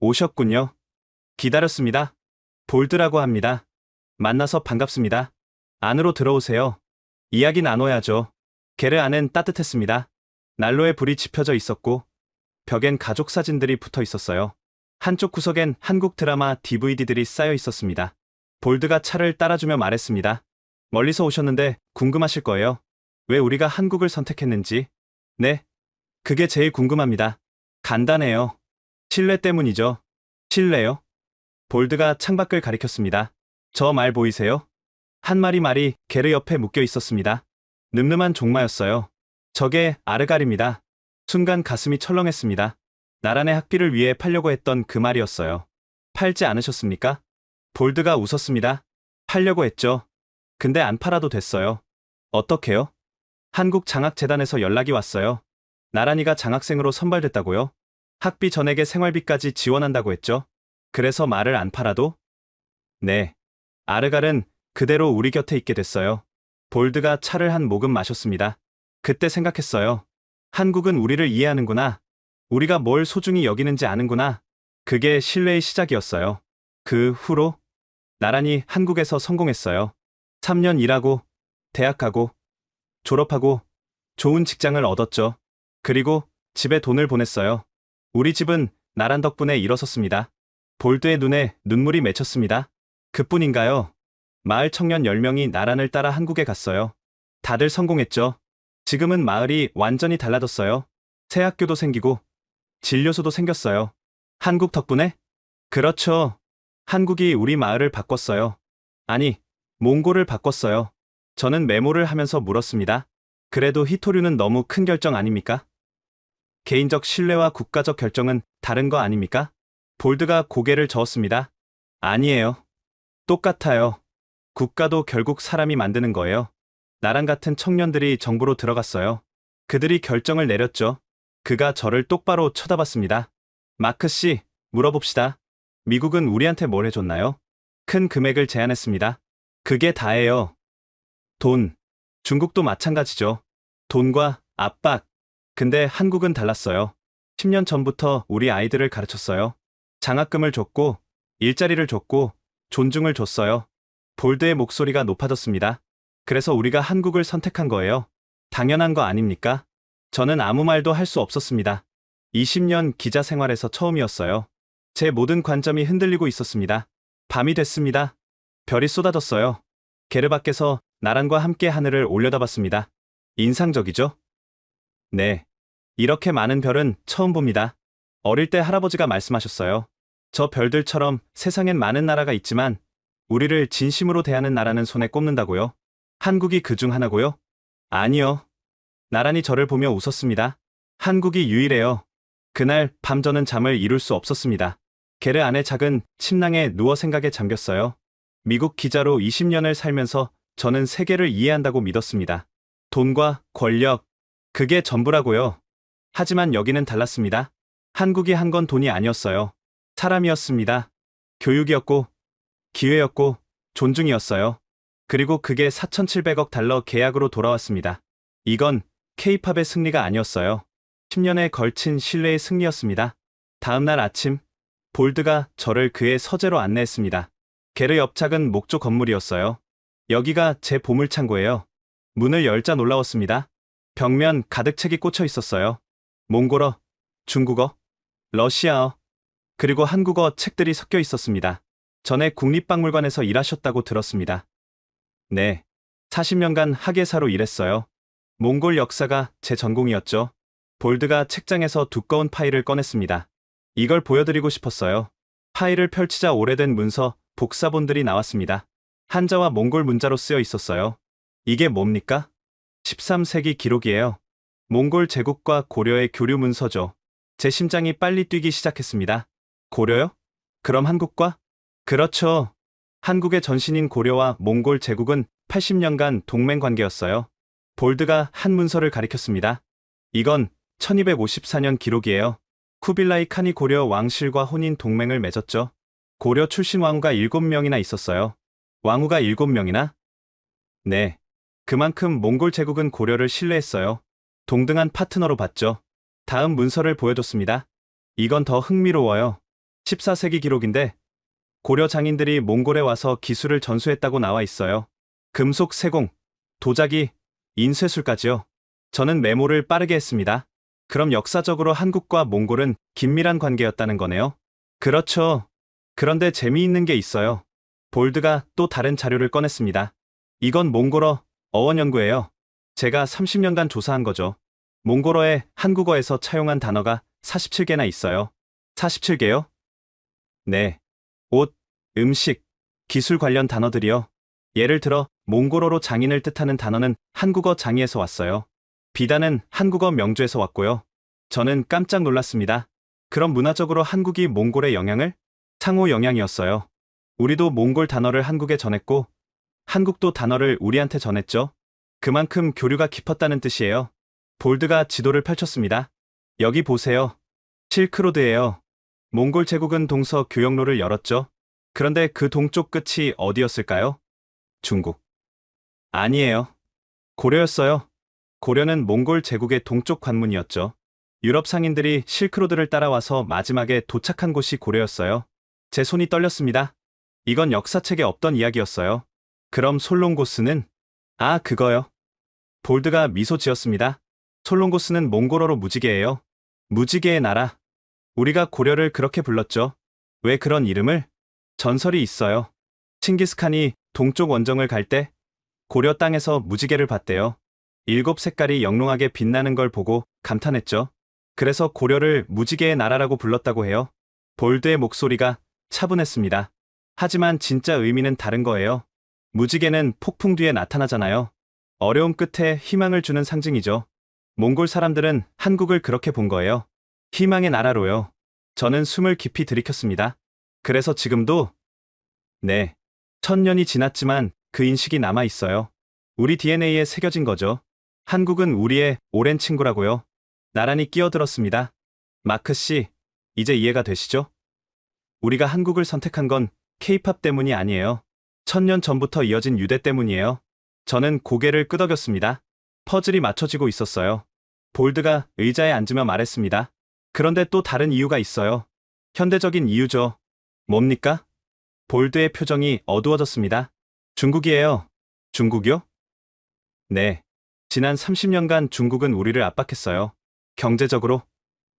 오셨군요. 기다렸습니다. 볼드라고 합니다. 만나서 반갑습니다. 안으로 들어오세요. 이야기 나눠야죠. 게르 안은 따뜻했습니다. 난로에 불이 지펴져 있었고 벽엔 가족 사진들이 붙어 있었어요. 한쪽 구석엔 한국 드라마 DVD들이 쌓여 있었습니다. 볼드가 차를 따라주며 말했습니다. 멀리서 오셨는데 궁금하실 거예요. 왜 우리가 한국을 선택했는지. 네, 그게 제일 궁금합니다. 간단해요. 신뢰 때문이죠. 신뢰요? 볼드가 창밖을 가리켰습니다. 저 말 보이세요? 한 마리 말이 게르 옆에 묶여 있었습니다. 늠름한 종마였어요. 저게 아르갈입니다. 순간 가슴이 철렁했습니다. 나란의 학비를 위해 팔려고 했던 그 말이었어요. 팔지 않으셨습니까? 볼드가 웃었습니다. 팔려고 했죠. 근데 안 팔아도 됐어요. 어떻게요? 한국 장학재단에서 연락이 왔어요. 나란이가 장학생으로 선발됐다고요? 학비 전액의 생활비까지 지원한다고 했죠. 그래서 말을 안 팔아도? 네. 아르갈은 그대로 우리 곁에 있게 됐어요. 볼드가 차를 한 모금 마셨습니다. 그때 생각했어요. 한국은 우리를 이해하는구나. 우리가 뭘 소중히 여기는지 아는구나. 그게 신뢰의 시작이었어요. 그 후로 나란히 한국에서 성공했어요. 3년 일하고 대학 가고 졸업하고 좋은 직장을 얻었죠. 그리고 집에 돈을 보냈어요. 우리 집은 나란 덕분에 일어섰습니다. 볼드의 눈에 눈물이 맺혔습니다. 그뿐인가요? 마을 청년 10명이 나란을 따라 한국에 갔어요. 다들 성공했죠. 지금은 마을이 완전히 달라졌어요. 새 학교도 생기고 진료소도 생겼어요. 한국 덕분에? 그렇죠. 한국이 우리 마을을 바꿨어요. 아니, 몽골을 바꿨어요. 저는 메모를 하면서 물었습니다. 그래도 히토류는 너무 큰 결정 아닙니까? 개인적 신뢰와 국가적 결정은 다른 거 아닙니까? 볼드가 고개를 저었습니다. 아니에요. 똑같아요. 국가도 결국 사람이 만드는 거예요. 나랑 같은 청년들이 정부로 들어갔어요. 그들이 결정을 내렸죠. 그가 저를 똑바로 쳐다봤습니다. 마크 씨, 물어봅시다. 미국은 우리한테 뭘 해줬나요? 큰 금액을 제안했습니다. 그게 다예요. 돈. 중국도 마찬가지죠. 돈과 압박. 근데 한국은 달랐어요. 10년 전부터 우리 아이들을 가르쳤어요. 장학금을 줬고, 일자리를 줬고, 존중을 줬어요. 볼드의 목소리가 높아졌습니다. 그래서 우리가 한국을 선택한 거예요. 당연한 거 아닙니까? 저는 아무 말도 할 수 없었습니다. 20년 기자 생활에서 처음이었어요. 제 모든 관점이 흔들리고 있었습니다. 밤이 됐습니다. 별이 쏟아졌어요. 게르 밖에서 나란과 함께 하늘을 올려다봤습니다. 인상적이죠? 네. 이렇게 많은 별은 처음 봅니다. 어릴 때 할아버지가 말씀하셨어요. 저 별들처럼 세상엔 많은 나라가 있지만 우리를 진심으로 대하는 나라는 손에 꼽는다고요? 한국이 그 중 하나고요? 아니요. 나란히 저를 보며 웃었습니다. 한국이 유일해요. 그날 밤 저는 잠을 이룰 수 없었습니다. 게르 안의 작은 침낭에 누워 생각에 잠겼어요. 미국 기자로 20년을 살면서 저는 세계를 이해한다고 믿었습니다. 돈과 권력, 그게 전부라고요. 하지만 여기는 달랐습니다. 한국이 한 건 돈이 아니었어요. 사람이었습니다. 교육이었고, 기회였고, 존중이었어요. 그리고 그게 4,700억 달러 계약으로 돌아왔습니다. 이건 K-팝의 승리가 아니었어요. 10년에 걸친 신뢰의 승리였습니다. 다음 날 아침, 볼드가 저를 그의 서재로 안내했습니다. 게르 옆 작은 목조 건물이었어요. 여기가 제 보물창고예요. 문을 열자 놀라웠습니다. 벽면 가득 책이 꽂혀 있었어요. 몽골어, 중국어, 러시아어, 그리고 한국어 책들이 섞여 있었습니다. 전에 국립박물관에서 일하셨다고 들었습니다. 네, 40년간 학예사로 일했어요. 몽골 역사가 제 전공이었죠. 볼드가 책장에서 두꺼운 파일을 꺼냈습니다. 이걸 보여드리고 싶었어요. 파일을 펼치자 오래된 문서, 복사본들이 나왔습니다. 한자와 몽골 문자로 쓰여 있었어요. 이게 뭡니까? 13세기 기록이에요. 몽골 제국과 고려의 교류 문서죠. 제 심장이 빨리 뛰기 시작했습니다. 고려요? 그럼 한국과? 그렇죠. 한국의 전신인 고려와 몽골 제국은 80년간 동맹 관계였어요. 볼드가 한 문서를 가리켰습니다. 이건 1254년 기록이에요. 쿠빌라이 칸이 고려 왕실과 혼인 동맹을 맺었죠. 고려 출신 왕후가 7명이나 있었어요. 왕후가 7명이나? 네. 그만큼 몽골 제국은 고려를 신뢰했어요. 동등한 파트너로 봤죠. 다음 문서를 보여줬습니다. 이건 더 흥미로워요. 14세기 기록인데 고려 장인들이 몽골에 와서 기술을 전수했다고 나와 있어요. 금속 세공, 도자기, 인쇄술까지요. 저는 메모를 빠르게 했습니다. 그럼 역사적으로 한국과 몽골은 긴밀한 관계였다는 거네요. 그렇죠. 그런데 재미있는 게 있어요. 볼드가 또 다른 자료를 꺼냈습니다. 이건 몽골어 어원 연구예요. 제가 30년간 조사한 거죠. 몽골어에 한국어에서 차용한 단어가 47개나 있어요. 47개요? 네. 옷, 음식, 기술 관련 단어들이요. 예를 들어 몽골어로 장인을 뜻하는 단어는 한국어 장이에서 왔어요. 비단은 한국어 명주에서 왔고요. 저는 깜짝 놀랐습니다. 그럼 문화적으로 한국이 몽골의 영향을? 상호 영향이었어요. 우리도 몽골 단어를 한국에 전했고 한국도 단어를 우리한테 전했죠. 그만큼 교류가 깊었다는 뜻이에요. 볼드가 지도를 펼쳤습니다. 여기 보세요. 실크로드예요. 몽골 제국은 동서 교역로를 열었죠. 그런데 그 동쪽 끝이 어디였을까요? 중국. 아니에요. 고려였어요. 고려는 몽골 제국의 동쪽 관문이었죠. 유럽 상인들이 실크로드를 따라와서 마지막에 도착한 곳이 고려였어요. 제 손이 떨렸습니다. 이건 역사책에 없던 이야기였어요. 그럼 솔롱고스는? 아, 그거요. 볼드가 미소 지었습니다. 솔롱고스는 몽골어로 무지개예요. 무지개의 나라. 우리가 고려를 그렇게 불렀죠. 왜 그런 이름을? 전설이 있어요. 칭기스칸이 동쪽 원정을 갈 때 고려 땅에서 무지개를 봤대요. 7 색깔이 영롱하게 빛나는 걸 보고 감탄했죠. 그래서 고려를 무지개의 나라라고 불렀다고 해요. 볼드의 목소리가 차분했습니다. 하지만 진짜 의미는 다른 거예요. 무지개는 폭풍 뒤에 나타나잖아요. 어려움 끝에 희망을 주는 상징이죠. 몽골 사람들은 한국을 그렇게 본 거예요. 희망의 나라로요. 저는 숨을 깊이 들이켰습니다. 그래서 지금도? 네. 1000년이 지났지만 그 인식이 남아 있어요. 우리 DNA에 새겨진 거죠. 한국은 우리의 오랜 친구라고요. 나란히 끼어들었습니다. 마크 씨, 이제 이해가 되시죠? 우리가 한국을 선택한 건 K-팝 때문이 아니에요. 1000년 전부터 이어진 유대 때문이에요. 저는 고개를 끄덕였습니다. 퍼즐이 맞춰지고 있었어요. 볼드가 의자에 앉으며 말했습니다. 그런데 또 다른 이유가 있어요. 현대적인 이유죠. 뭡니까? 볼드의 표정이 어두워졌습니다. 중국이에요. 중국이요? 네. 지난 30년간 중국은 우리를 압박했어요. 경제적으로,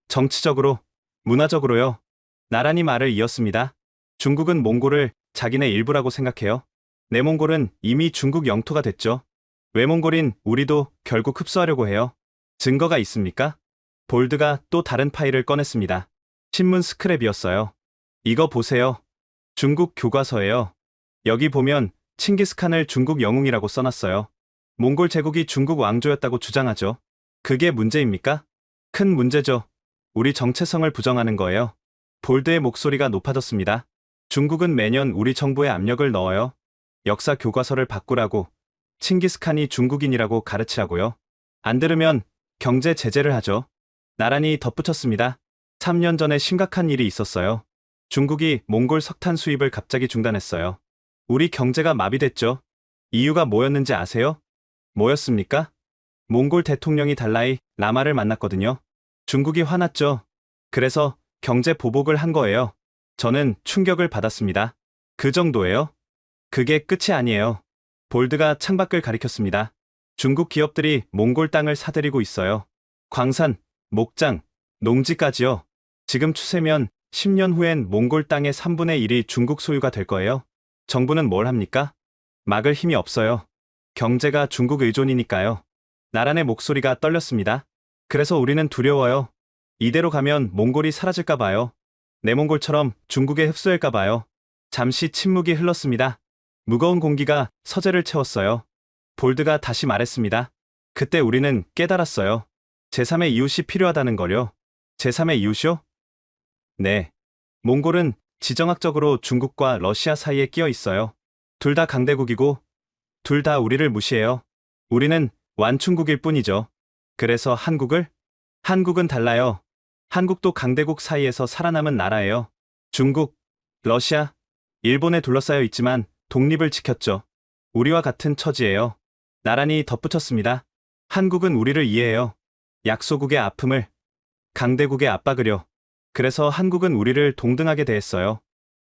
정치적으로, 문화적으로요. 나란히 말을 이었습니다. 중국은 몽골을 자기네 일부라고 생각해요. 내몽골은 이미 중국 영토가 됐죠. 외몽골인 우리도 결국 흡수하려고 해요. 증거가 있습니까? 볼드가 또 다른 파일을 꺼냈습니다. 신문 스크랩이었어요. 이거 보세요. 중국 교과서예요. 여기 보면 칭기스칸을 중국 영웅이라고 써놨어요. 몽골 제국이 중국 왕조였다고 주장하죠. 그게 문제입니까? 큰 문제죠. 우리 정체성을 부정하는 거예요. 볼드의 목소리가 높아졌습니다. 중국은 매년 우리 정부에 압력을 넣어요. 역사 교과서를 바꾸라고, 칭기스칸이 중국인이라고 가르치라고요. 안 들으면 경제 제재를 하죠. 나란히 덧붙였습니다. 3년 전에 심각한 일이 있었어요. 중국이 몽골 석탄 수입을 갑자기 중단했어요. 우리 경제가 마비됐죠. 이유가 뭐였는지 아세요? 뭐였습니까? 몽골 대통령이 달라이 라마를 만났거든요. 중국이 화났죠. 그래서 경제 보복을 한 거예요. 저는 충격을 받았습니다. 그 정도예요? 그게 끝이 아니에요. 볼드가 창밖을 가리켰습니다. 중국 기업들이 몽골 땅을 사들이고 있어요. 광산, 목장, 농지까지요. 지금 추세면 10년 후엔 몽골 땅의 3분의 1이 중국 소유가 될 거예요. 정부는 뭘 합니까? 막을 힘이 없어요. 경제가 중국 의존이니까요. 나란의 목소리가 떨렸습니다. 그래서 우리는 두려워요. 이대로 가면 몽골이 사라질까 봐요. 내몽골처럼 중국에 흡수할까 봐요. 잠시 침묵이 흘렀습니다. 무거운 공기가 서재를 채웠어요. 볼드가 다시 말했습니다. 그때 우리는 깨달았어요. 제3의 이웃이 필요하다는 걸요. 제3의 이웃이요? 네. 몽골은 지정학적으로 중국과 러시아 사이에 끼어 있어요. 둘 다 강대국이고 둘 다 우리를 무시해요. 우리는 완충국일 뿐이죠. 그래서 한국은 달라요. 한국도 강대국 사이에서 살아남은 나라예요. 중국, 러시아, 일본에 둘러싸여 있지만 독립을 지켰죠. 우리와 같은 처지예요. 나란히 덧붙였습니다. 한국은 우리를 이해해요. 약소국의 아픔을, 강대국의 압박을요. 그래서 한국은 우리를 동등하게 대했어요.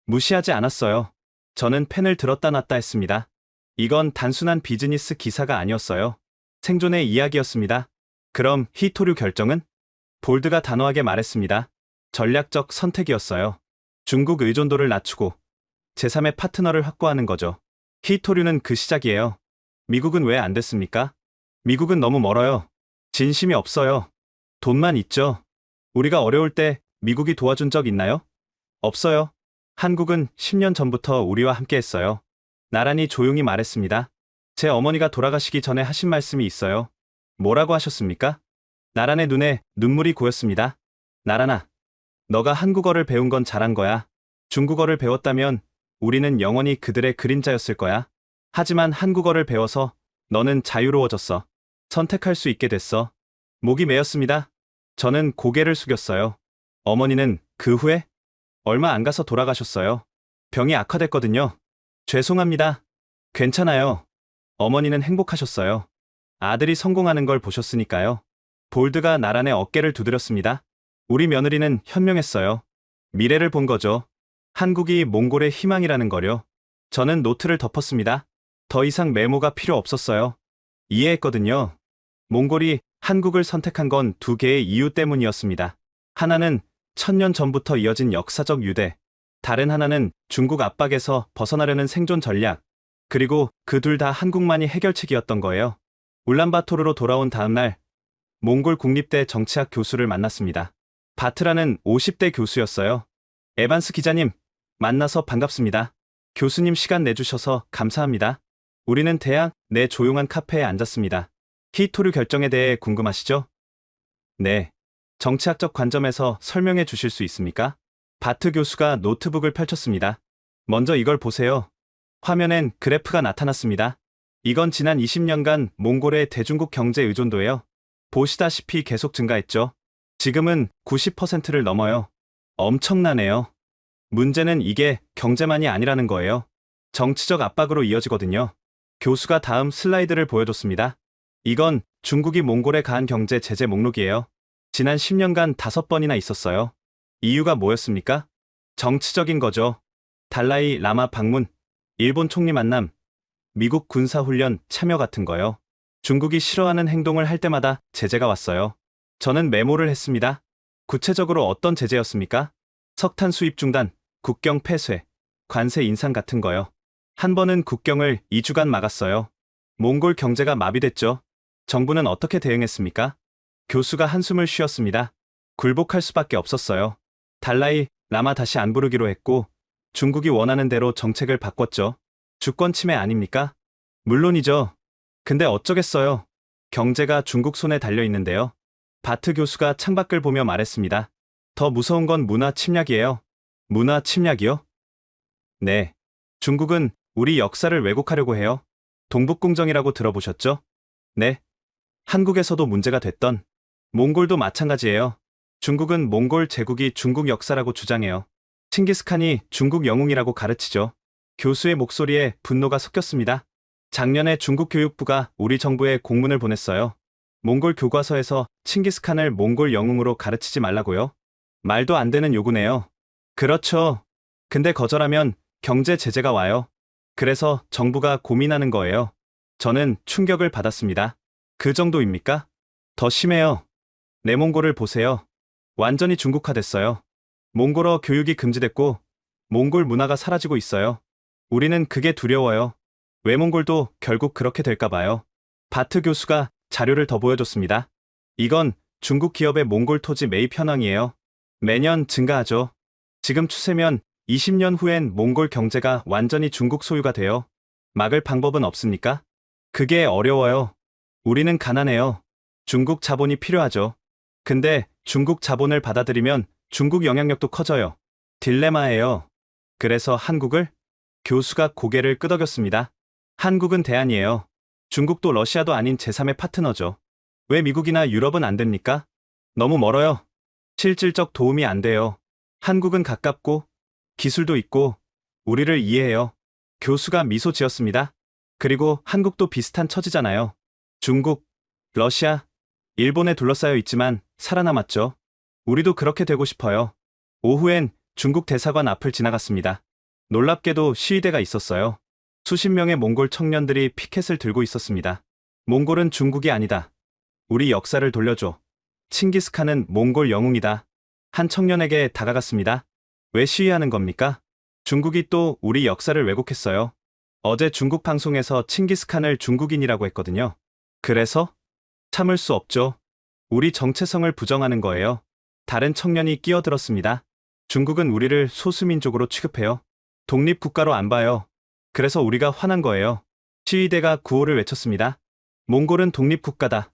무시하지 않았어요. 저는 펜을 들었다 놨다 했습니다. 이건 단순한 비즈니스 기사가 아니었어요. 생존의 이야기였습니다. 그럼 히토류 결정은? 볼드가 단호하게 말했습니다. 전략적 선택이었어요. 중국 의존도를 낮추고 제3의 파트너를 확보하는 거죠. 히토류는 그 시작이에요. 미국은 왜 안 됐습니까? 미국은 너무 멀어요. 진심이 없어요. 돈만 있죠. 우리가 어려울 때 미국이 도와준 적 있나요? 없어요. 한국은 10년 전부터 우리와 함께 했어요. 나란히 조용히 말했습니다. 제 어머니가 돌아가시기 전에 하신 말씀이 있어요. 뭐라고 하셨습니까? 나란의 눈에 눈물이 고였습니다. 나란아, 너가 한국어를 배운 건 잘한 거야. 중국어를 배웠다면 우리는 영원히 그들의 그림자였을 거야. 하지만 한국어를 배워서 너는 자유로워졌어. 선택할 수 있게 됐어. 목이 메였습니다. 저는 고개를 숙였어요. 어머니는 그 후에 얼마 안 가서 돌아가셨어요. 병이 악화됐거든요. 죄송합니다. 괜찮아요. 어머니는 행복하셨어요. 아들이 성공하는 걸 보셨으니까요. 볼드가 나란의 어깨를 두드렸습니다. 우리 며느리는 현명했어요. 미래를 본 거죠. 한국이 몽골의 희망이라는 거요. 저는 노트를 덮었습니다. 더 이상 메모가 필요 없었어요. 이해했거든요. 몽골이 한국을 선택한 건 두 개의 이유 때문이었습니다. 하나는 1000년 전부터 이어진 역사적 유대, 다른 하나는 중국 압박에서 벗어나려는 생존 전략, 그리고 그 둘 다 한국만이 해결책이었던 거예요. 울란바토르로 돌아온 다음 날 몽골 국립대 정치학 교수를 만났습니다. 바트라는 50대 교수였어요. 에반스 기자님, 만나서 반갑습니다. 교수님 시간 내주셔서 감사합니다. 우리는 대학 내 조용한 카페에 앉았습니다. 히토류 결정에 대해 궁금하시죠? 네. 정치학적 관점에서 설명해 주실 수 있습니까? 바트 교수가 노트북을 펼쳤습니다. 먼저 이걸 보세요. 화면엔 그래프가 나타났습니다. 이건 지난 20년간 몽골의 대중국 경제 의존도예요. 보시다시피 계속 증가했죠. 지금은 90%를 넘어요. 엄청나네요. 문제는 이게 경제만이 아니라는 거예요. 정치적 압박으로 이어지거든요. 교수가 다음 슬라이드를 보여줬습니다. 이건 중국이 몽골에 가한 경제 제재 목록이에요. 지난 10년간 5번이나 있었어요. 이유가 뭐였습니까? 정치적인 거죠. 달라이 라마 방문, 일본 총리 만남, 미국 군사훈련 참여 같은 거요. 중국이 싫어하는 행동을 할 때마다 제재가 왔어요. 저는 메모를 했습니다. 구체적으로 어떤 제재였습니까? 석탄 수입 중단, 국경 폐쇄, 관세 인상 같은 거요. 한 번은 국경을 2주간 막았어요. 몽골 경제가 마비됐죠. 정부는 어떻게 대응했습니까? 교수가 한숨을 쉬었습니다. 굴복할 수밖에 없었어요. 달라이 라마 다시 안 부르기로 했고 중국이 원하는 대로 정책을 바꿨죠. 주권 침해 아닙니까? 물론이죠. 근데 어쩌겠어요. 경제가 중국 손에 달려 있는데요. 바트 교수가 창밖을 보며 말했습니다. 더 무서운 건 문화 침략이에요. 문화 침략이요? 네. 중국은 우리 역사를 왜곡하려고 해요. 동북공정이라고 들어보셨죠? 네. 한국에서도 문제가 됐던 몽골도 마찬가지예요. 중국은 몽골 제국이 중국 역사라고 주장해요. 칭기스칸이 중국 영웅이라고 가르치죠. 교수의 목소리에 분노가 섞였습니다. 작년에 중국 교육부가 우리 정부에 공문을 보냈어요. 몽골 교과서에서 칭기스칸을 몽골 영웅으로 가르치지 말라고요? 말도 안 되는 요구네요. 그렇죠. 근데 거절하면 경제 제재가 와요. 그래서 정부가 고민하는 거예요. 저는 충격을 받았습니다. 그 정도입니까? 더 심해요. 내몽골을 보세요. 완전히 중국화됐어요. 몽골어 교육이 금지됐고 몽골 문화가 사라지고 있어요. 우리는 그게 두려워요. 외몽골도 결국 그렇게 될까 봐요. 바트 교수가 자료를 더 보여줬습니다. 이건 중국 기업의 몽골 토지 매입 현황이에요. 매년 증가하죠. 지금 추세면 20년 후엔 몽골 경제가 완전히 중국 소유가 돼요. 막을 방법은 없습니까? 그게 어려워요. 우리는 가난해요. 중국 자본이 필요하죠. 근데 중국 자본을 받아들이면 중국 영향력도 커져요. 딜레마예요. 그래서 한국을? 교수가 고개를 끄덕였습니다. 한국은 대안이에요. 중국도 러시아도 아닌 제3의 파트너죠. 왜 미국이나 유럽은 안 됩니까? 너무 멀어요. 실질적 도움이 안 돼요. 한국은 가깝고 기술도 있고 우리를 이해해요. 교수가 미소 지었습니다. 그리고 한국도 비슷한 처지잖아요. 중국, 러시아, 일본에 둘러싸여 있지만 살아남았죠. 우리도 그렇게 되고 싶어요. 오후엔 중국 대사관 앞을 지나갔습니다. 놀랍게도 시위대가 있었어요. 수십 명의 몽골 청년들이 피켓을 들고 있었습니다. 몽골은 중국이 아니다. 우리 역사를 돌려줘. 칭기스칸은 몽골 영웅이다. 한 청년에게 다가갔습니다. 왜 시위하는 겁니까? 중국이 또 우리 역사를 왜곡했어요. 어제 중국 방송에서 칭기스칸을 중국인이라고 했거든요. 그래서? 참을 수 없죠. 우리 정체성을 부정하는 거예요. 다른 청년이 끼어들었습니다. 중국은 우리를 소수민족으로 취급해요. 독립국가로 안 봐요. 그래서 우리가 화난 거예요. 시위대가 구호를 외쳤습니다. 몽골은 독립국가다.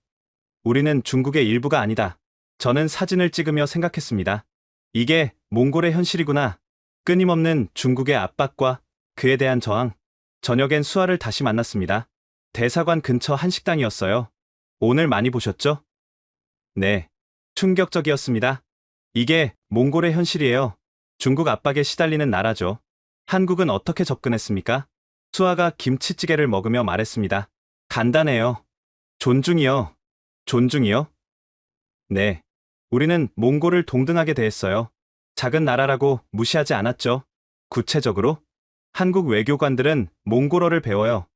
우리는 중국의 일부가 아니다. 저는 사진을 찍으며 생각했습니다. 이게 몽골의 현실이구나. 끊임없는 중국의 압박과 그에 대한 저항. 저녁엔 수아를 다시 만났습니다. 대사관 근처 한식당이었어요. 오늘 많이 보셨죠? 네. 충격적이었습니다. 이게 몽골의 현실이에요. 중국 압박에 시달리는 나라죠. 한국은 어떻게 접근했습니까? 수아가 김치찌개를 먹으며 말했습니다. 간단해요. 존중이요. 존중이요? 네. 우리는 몽골을 동등하게 대했어요. 작은 나라라고 무시하지 않았죠. 구체적으로? 한국 외교관들은 몽골어를 배워요.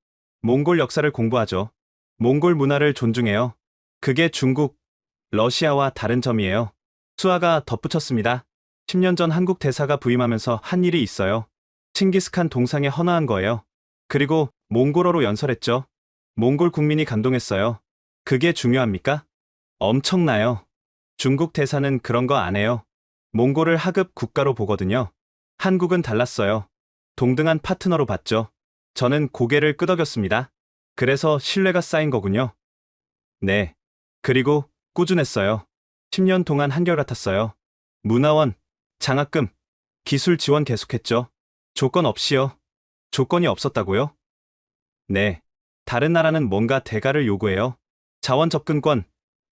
몽골 역사를 공부하죠. 몽골 문화를 존중해요. 그게 중국, 러시아와 다른 점이에요. 수아가 덧붙였습니다. 10년 전 한국 대사가 부임하면서 한 일이 있어요. 칭기스칸 동상에 헌화한 거예요. 그리고 몽골어로 연설했죠. 몽골 국민이 감동했어요. 그게 중요합니까? 엄청나요. 중국 대사는 그런 거 안 해요. 몽골을 하급 국가로 보거든요. 한국은 달랐어요. 동등한 파트너로 봤죠. 저는 고개를 끄덕였습니다. 그래서 신뢰가 쌓인 거군요. 네. 그리고 꾸준했어요. 10년 동안 한결같았어요. 문화원, 장학금, 기술 지원 계속했죠. 조건 없이요. 조건이 없었다고요? 네. 다른 나라는 뭔가 대가를 요구해요. 자원 접근권,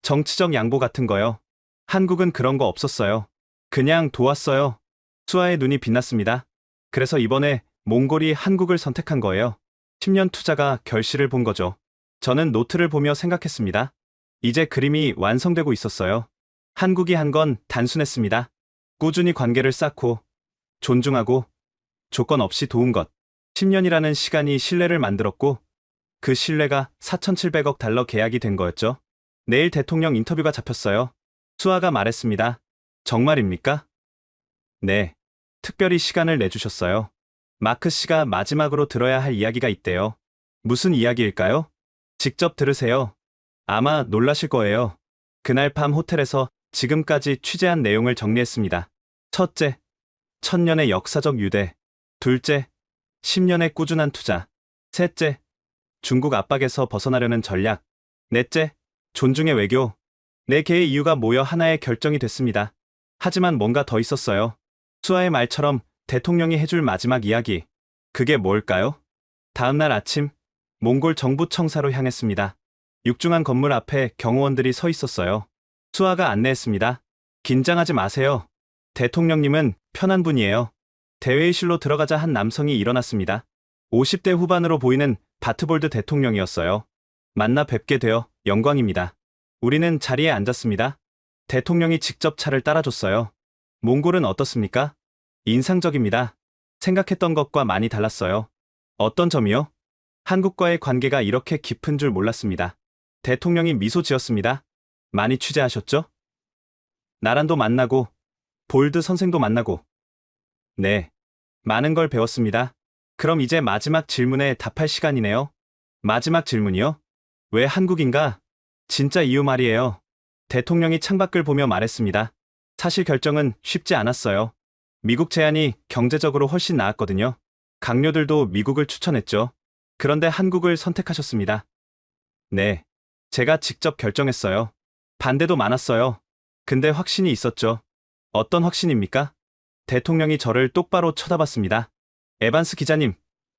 정치적 양보 같은 거요. 한국은 그런 거 없었어요. 그냥 도왔어요. 수아의 눈이 빛났습니다. 그래서 이번에 몽골이 한국을 선택한 거예요. 10년 투자가 결실을 본 거죠. 저는 노트를 보며 생각했습니다. 이제 그림이 완성되고 있었어요. 한국이 한 건 단순했습니다. 꾸준히 관계를 쌓고, 존중하고, 조건 없이 도운 것. 10년이라는 시간이 신뢰를 만들었고, 그 신뢰가 4,700억 달러 계약이 된 거였죠. 내일 대통령 인터뷰가 잡혔어요. 수아가 말했습니다. 정말입니까? 네. 특별히 시간을 내주셨어요. 마크 씨가 마지막으로 들어야 할 이야기가 있대요. 무슨 이야기일까요? 직접 들으세요. 아마 놀라실 거예요. 그날 밤 호텔에서 지금까지 취재한 내용을 정리했습니다. 첫째, 1000년의 역사적 유대. 둘째, 10년의 꾸준한 투자. 셋째, 중국 압박에서 벗어나려는 전략. 넷째, 존중의 외교. 네 개의 이유가 모여 하나의 결정이 됐습니다. 하지만 뭔가 더 있었어요. 수아의 말처럼 대통령이 해줄 마지막 이야기. 그게 뭘까요? 다음날 아침, 몽골 정부 청사로 향했습니다. 육중한 건물 앞에 경호원들이 서 있었어요. 수아가 안내했습니다. 긴장하지 마세요. 대통령님은 편한 분이에요. 대회의실로 들어가자 한 남성이 일어났습니다. 50대 후반으로 보이는 바트볼드 대통령이었어요. 만나 뵙게 되어 영광입니다. 우리는 자리에 앉았습니다. 대통령이 직접 차를 따라줬어요. 몽골은 어떻습니까? 인상적입니다. 생각했던 것과 많이 달랐어요. 어떤 점이요? 한국과의 관계가 이렇게 깊은 줄 몰랐습니다. 대통령이 미소 지었습니다. 많이 취재하셨죠? 나란도 만나고 볼드 선생도 만나고. 네, 많은 걸 배웠습니다. 그럼 이제 마지막 질문에 답할 시간이네요. 마지막 질문이요? 왜 한국인가? 진짜 이유 말이에요. 대통령이 창밖을 보며 말했습니다. 사실 결정은 쉽지 않았어요. 미국 제안이 경제적으로 훨씬 나았거든요. 강요들도 미국을 추천했죠. 그런데 한국을 선택하셨습니다. 네, 제가 직접 결정했어요. 반대도 많았어요. 근데 확신이 있었죠. 어떤 확신입니까? 대통령이 저를 똑바로 쳐다봤습니다. 에반스 기자님,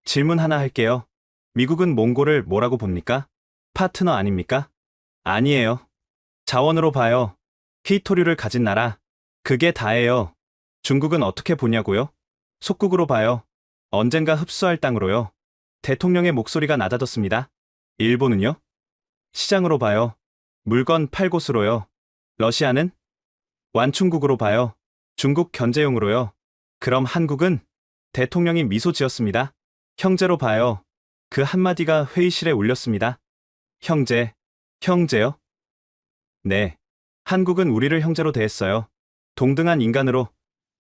질문 하나 할게요. 미국은 몽골을 뭐라고 봅니까? 파트너 아닙니까? 아니에요. 자원으로 봐요. 히토류를 가진 나라. 그게 다예요. 중국은 어떻게 보냐고요? 속국으로 봐요. 언젠가 흡수할 땅으로요. 대통령의 목소리가 낮아졌습니다. 일본은요? 시장으로 봐요. 물건 팔 곳으로요. 러시아는? 완충국으로 봐요. 중국 견제용으로요. 그럼 한국은? 대통령이 미소 지었습니다. 형제로 봐요. 그 한마디가 회의실에 울렸습니다. 형제, 형제요? 네. 한국은 우리를 형제로 대했어요. 동등한 인간으로,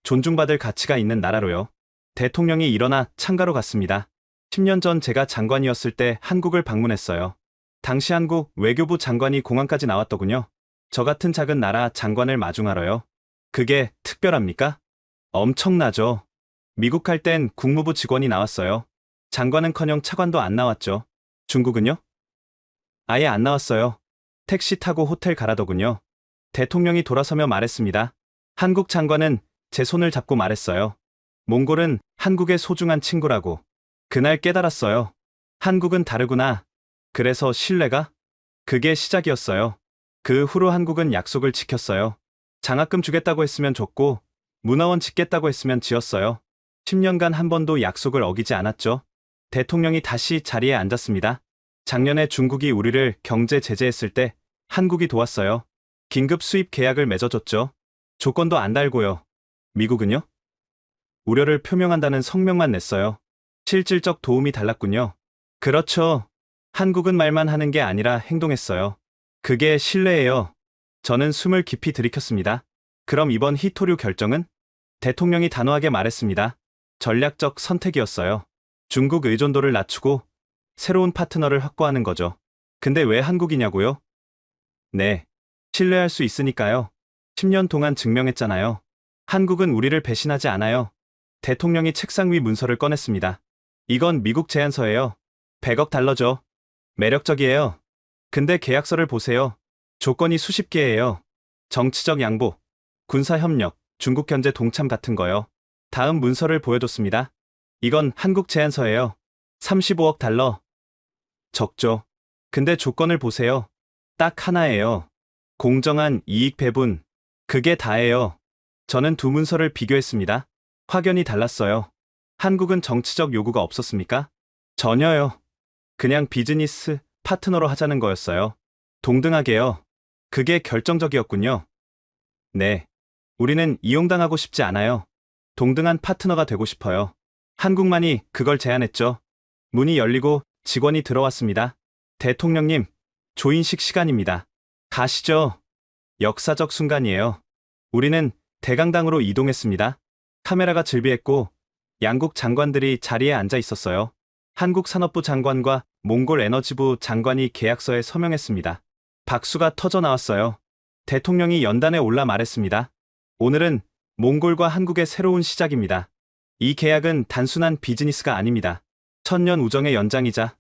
존중받을 가치가 있는 나라로요. 대통령이 일어나 창가로 갔습니다. 10년 전 제가 장관이었을 때 한국을 방문했어요. 당시 한국 외교부 장관이 공항까지 나왔더군요. 저 같은 작은 나라 장관을 마중하러요. 그게 특별합니까? 엄청나죠. 미국 갈 땐 국무부 직원이 나왔어요. 장관은커녕 차관도 안 나왔죠. 중국은요? 아예 안 나왔어요. 택시 타고 호텔 가라더군요. 대통령이 돌아서며 말했습니다. 한국 장관은 제 손을 잡고 말했어요. 몽골은 한국의 소중한 친구라고. 그날 깨달았어요. 한국은 다르구나. 그래서 신뢰가? 그게 시작이었어요. 그 후로 한국은 약속을 지켰어요. 장학금 주겠다고 했으면 줬고, 문화원 짓겠다고 했으면 지었어요. 10년간 한 번도 약속을 어기지 않았죠. 대통령이 다시 자리에 앉았습니다. 작년에 중국이 우리를 경제 제재했을 때 한국이 도왔어요. 긴급 수입 계약을 맺어줬죠. 조건도 안 달고요. 미국은요? 우려를 표명한다는 성명만 냈어요. 실질적 도움이 달랐군요. 그렇죠. 한국은 말만 하는 게 아니라 행동했어요. 그게 신뢰예요. 저는 숨을 깊이 들이켰습니다. 그럼 이번 히토류 결정은? 대통령이 단호하게 말했습니다. 전략적 선택이었어요. 중국 의존도를 낮추고 새로운 파트너를 확보하는 거죠. 근데 왜 한국이냐고요? 네. 신뢰할 수 있으니까요. 10년 동안 증명했잖아요. 한국은 우리를 배신하지 않아요. 대통령이 책상 위 문서를 꺼냈습니다. 이건 미국 제안서예요. 100억 달러죠. 매력적이에요. 근데 계약서를 보세요. 조건이 수십 개예요. 정치적 양보, 군사협력, 중국 견제 동참 같은 거요. 다음 문서를 보여줬습니다. 이건 한국 제안서예요. 35억 달러. 적죠. 근데 조건을 보세요. 딱 하나예요. 공정한 이익 배분. 그게 다예요. 저는 두 문서를 비교했습니다. 확연히 달랐어요. 한국은 정치적 요구가 없었습니까? 전혀요. 그냥 비즈니스 파트너로 하자는 거였어요. 동등하게요. 그게 결정적이었군요. 네. 우리는 이용당하고 싶지 않아요. 동등한 파트너가 되고 싶어요. 한국만이 그걸 제안했죠. 문이 열리고 직원이 들어왔습니다. 대통령님, 조인식 시간입니다. 가시죠. 역사적 순간이에요. 우리는 대강당으로 이동했습니다. 카메라가 즐비했고 양국 장관들이 자리에 앉아 있었어요. 한국 산업부 장관과 몽골 에너지부 장관이 계약서에 서명했습니다. 박수가 터져 나왔어요. 대통령이 연단에 올라 말했습니다. 오늘은 몽골과 한국의 새로운 시작입니다. 이 계약은 단순한 비즈니스가 아닙니다. 천년 우정의 연장이자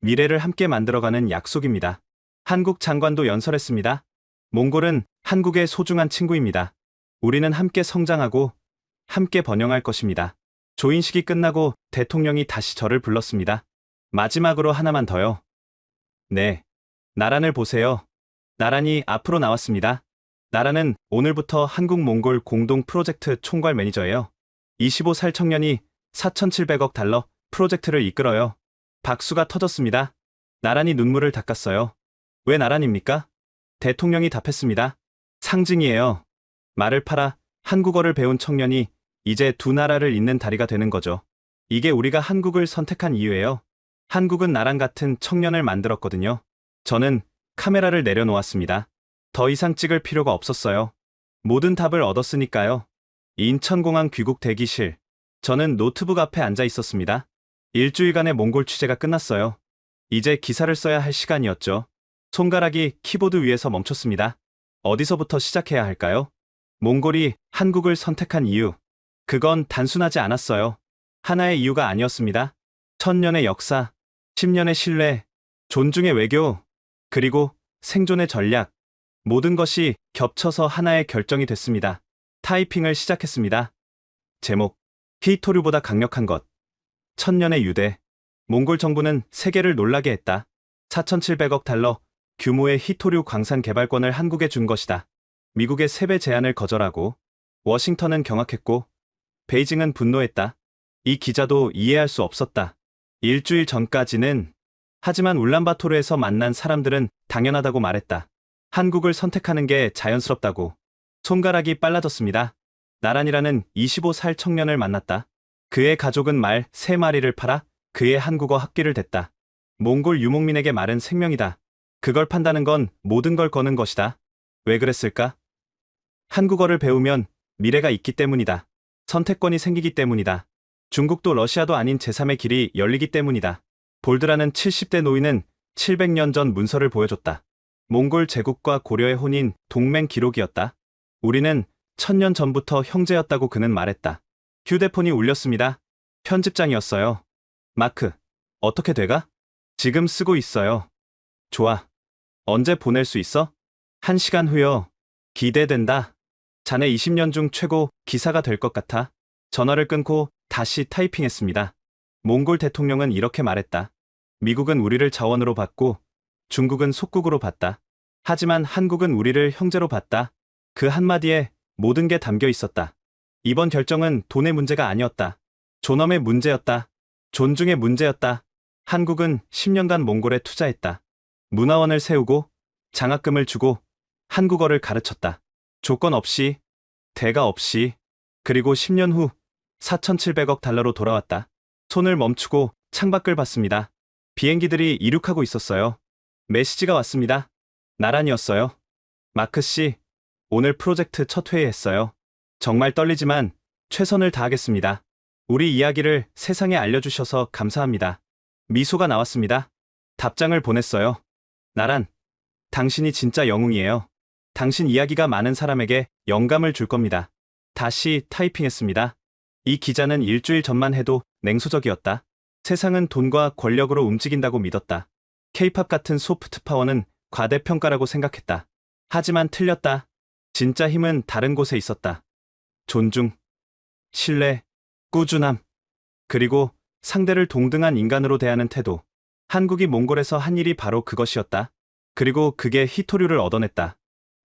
미래를 함께 만들어가는 약속입니다. 한국 장관도 연설했습니다. 몽골은 한국의 소중한 친구입니다. 우리는 함께 성장하고 함께 번영할 것입니다. 조인식이 끝나고 대통령이 다시 저를 불렀습니다. 마지막으로 하나만 더요. 네. 나란을 보세요. 나란이 앞으로 나왔습니다. 나란은 오늘부터 한국-몽골 공동 프로젝트 총괄 매니저예요. 25살 청년이 4,700억 달러 프로젝트를 이끌어요. 박수가 터졌습니다. 나란이 눈물을 닦았어요. 왜 나란입니까? 대통령이 답했습니다. 상징이에요. 말을 팔아 한국어를 배운 청년이 이제 두 나라를 잇는 다리가 되는 거죠. 이게 우리가 한국을 선택한 이유예요. 한국은 나랑 같은 청년을 만들었거든요. 저는 카메라를 내려놓았습니다. 더 이상 찍을 필요가 없었어요. 모든 답을 얻었으니까요. 인천공항 귀국 대기실. 저는 노트북 앞에 앉아 있었습니다. 일주일간의 몽골 취재가 끝났어요. 이제 기사를 써야 할 시간이었죠. 손가락이 키보드 위에서 멈췄습니다. 어디서부터 시작해야 할까요? 몽골이 한국을 선택한 이유. 그건 단순하지 않았어요. 하나의 이유가 아니었습니다. 1000년의 역사, 10년의 신뢰, 존중의 외교, 그리고 생존의 전략. 모든 것이 겹쳐서 하나의 결정이 됐습니다. 타이핑을 시작했습니다. 제목, 히토류보다 강력한 것. 1000년의 유대. 몽골 정부는 세계를 놀라게 했다. 4,700억 달러 규모의 히토류 광산 개발권을 한국에 준 것이다. 미국의 3배 제안을 거절하고 워싱턴은 경악했고 베이징은 분노했다. 이 기자도 이해할 수 없었다. 일주일 전까지는 하지만 울란바토르에서 만난 사람들은 당연하다고 말했다. 한국을 선택하는 게 자연스럽다고. 손가락이 빨라졌습니다. 나란이라는 25살 청년을 만났다. 그의 가족은 말 3마리를 팔아 그의 한국어 학기를 댔다. 몽골 유목민에게 말은 생명이다. 그걸 판다는 건 모든 걸 거는 것이다. 왜 그랬을까? 한국어를 배우면 미래가 있기 때문이다. 선택권이 생기기 때문이다. 중국도 러시아도 아닌 제3의 길이 열리기 때문이다. 볼드라는 70대 노인은 700년 전 문서를 보여줬다. 몽골 제국과 고려의 혼인 동맹 기록이었다. 우리는 1000년 전부터 형제였다고 그는 말했다. 휴대폰이 울렸습니다. 편집장이었어요. 마크, 어떻게 돼가? 지금 쓰고 있어요. 좋아. 언제 보낼 수 있어? 1시간 후요. 기대된다. 자네 20년 중 최고 기사가 될 것 같아. 전화를 끊고 다시 타이핑했습니다. 몽골 대통령은 이렇게 말했다. 미국은 우리를 자원으로 봤고 중국은 속국으로 봤다. 하지만 한국은 우리를 형제로 봤다. 그 한마디에 모든 게 담겨 있었다. 이번 결정은 돈의 문제가 아니었다. 존엄의 문제였다. 존중의 문제였다. 한국은 10년간 몽골에 투자했다. 문화원을 세우고 장학금을 주고 한국어를 가르쳤다. 조건 없이, 대가 없이. 그리고 10년 후 4,700억 달러로 돌아왔다. 손을 멈추고 창밖을 봤습니다. 비행기들이 이륙하고 있었어요. 메시지가 왔습니다. 나란이었어요. 마크 씨, 오늘 프로젝트 첫 회의했어요. 정말 떨리지만 최선을 다하겠습니다. 우리 이야기를 세상에 알려주셔서 감사합니다. 미소가 나왔습니다. 답장을 보냈어요. 나란, 당신이 진짜 영웅이에요. 당신 이야기가 많은 사람에게 영감을 줄 겁니다. 다시 타이핑했습니다. 이 기자는 일주일 전만 해도 냉소적이었다. 세상은 돈과 권력으로 움직인다고 믿었다. K-팝 같은 소프트 파워는 과대평가라고 생각했다. 하지만 틀렸다. 진짜 힘은 다른 곳에 있었다. 존중, 신뢰, 꾸준함, 그리고 상대를 동등한 인간으로 대하는 태도. 한국이 몽골에서 한 일이 바로 그것이었다. 그리고 그게 히토류를 얻어냈다.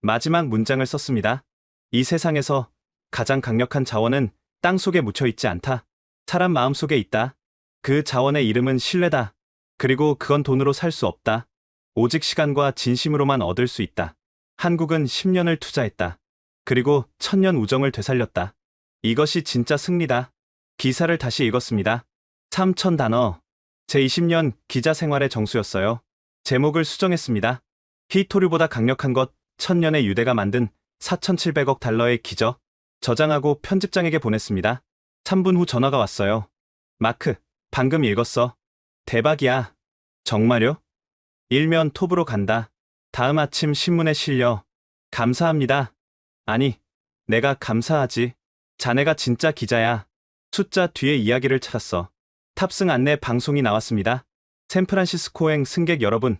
마지막 문장을 썼습니다. 이 세상에서 가장 강력한 자원은 땅속에 묻혀 있지 않다. 사람 마음속에 있다. 그 자원의 이름은 신뢰다. 그리고 그건 돈으로 살 수 없다. 오직 시간과 진심으로만 얻을 수 있다. 한국은 10년을 투자했다. 그리고 1000년 우정을 되살렸다. 이것이 진짜 승리다. 기사를 다시 읽었습니다. 3000단어. 제 20년 기자 생활의 정수였어요. 제목을 수정했습니다. 히토류보다 강력한 것, 1000년의 유대가 만든 4,700억 달러의 기적. 저장하고 편집장에게 보냈습니다. 3분 후 전화가 왔어요. 마크, 방금 읽었어. 대박이야. 정말요? 일면 톱으로 간다. 다음 아침 신문에 실려. 감사합니다. 아니, 내가 감사하지. 자네가 진짜 기자야. 숫자 뒤에 이야기를 찾았어. 탑승 안내 방송이 나왔습니다. 샌프란시스코행 승객 여러분,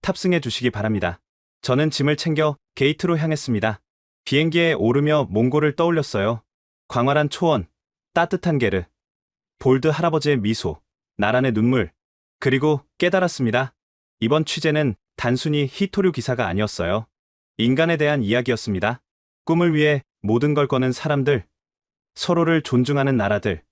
탑승해 주시기 바랍니다. 저는 짐을 챙겨 게이트로 향했습니다. 비행기에 오르며 몽골을 떠올렸어요. 광활한 초원, 따뜻한 게르, 볼드 할아버지의 미소, 나란의 눈물. 그리고 깨달았습니다. 이번 취재는 단순히 히토류 기사가 아니었어요. 인간에 대한 이야기였습니다. 꿈을 위해 모든 걸 거는 사람들, 서로를 존중하는 나라들,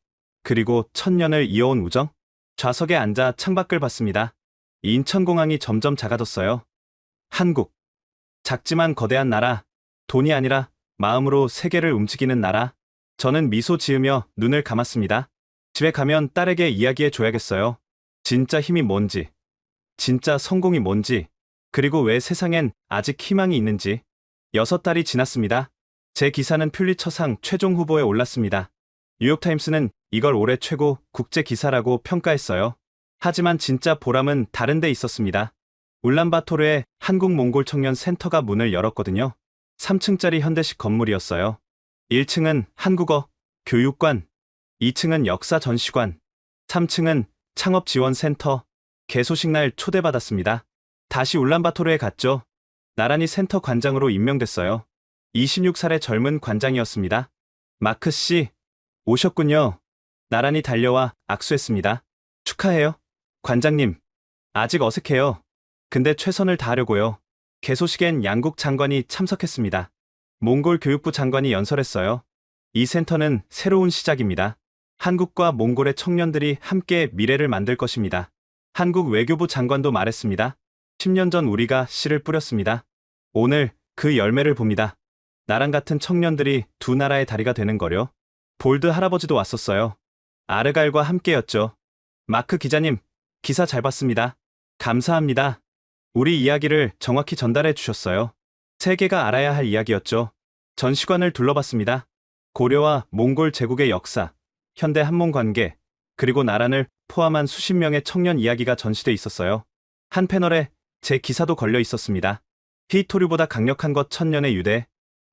그리고 1000년을 이어온 우정. 좌석에 앉아 창밖을 봤습니다. 인천공항이 점점 작아졌어요. 한국. 작지만 거대한 나라. 돈이 아니라 마음으로 세계를 움직이는 나라. 저는 미소 지으며 눈을 감았습니다. 집에 가면 딸에게 이야기해 줘야겠어요. 진짜 힘이 뭔지, 진짜 성공이 뭔지. 그리고 왜 세상엔 아직 희망이 있는지. 6달이 지났습니다. 제 기사는 퓰리처상 최종 후보에 올랐습니다. 뉴욕타임스는 이걸 올해 최고 국제 기사라고 평가했어요. 하지만 진짜 보람은 다른 데 있었습니다. 울란바토르의 한국-몽골 청년 센터가 문을 열었거든요. 3층짜리 현대식 건물이었어요. 1층은 한국어 교육관, 2층은 역사 전시관, 3층은 창업 지원 센터. 개소식 날 초대받았습니다. 다시 울란바토르에 갔죠. 나란히 센터 관장으로 임명됐어요. 26살의 젊은 관장이었습니다. 마크 씨, 오셨군요. 나란히 달려와 악수했습니다. 축하해요. 관장님, 아직 어색해요. 근데 최선을 다하려고요. 개소식엔 양국 장관이 참석했습니다. 몽골 교육부 장관이 연설했어요. 이 센터는 새로운 시작입니다. 한국과 몽골의 청년들이 함께 미래를 만들 것입니다. 한국 외교부 장관도 말했습니다. 10년 전 우리가 씨를 뿌렸습니다. 오늘 그 열매를 봅니다. 나랑 같은 청년들이 두 나라의 다리가 되는 거려. 볼드 할아버지도 왔었어요. 아르갈과 함께였죠. 마크 기자님, 기사 잘 봤습니다. 감사합니다. 우리 이야기를 정확히 전달해 주셨어요. 세계가 알아야 할 이야기였죠. 전시관을 둘러봤습니다. 고려와 몽골 제국의 역사, 현대 한몽 관계, 그리고 나란을 포함한 수십 명의 청년 이야기가 전시돼 있었어요. 한 패널에 제 기사도 걸려 있었습니다. 히토류보다 강력한 것 천년의 유대.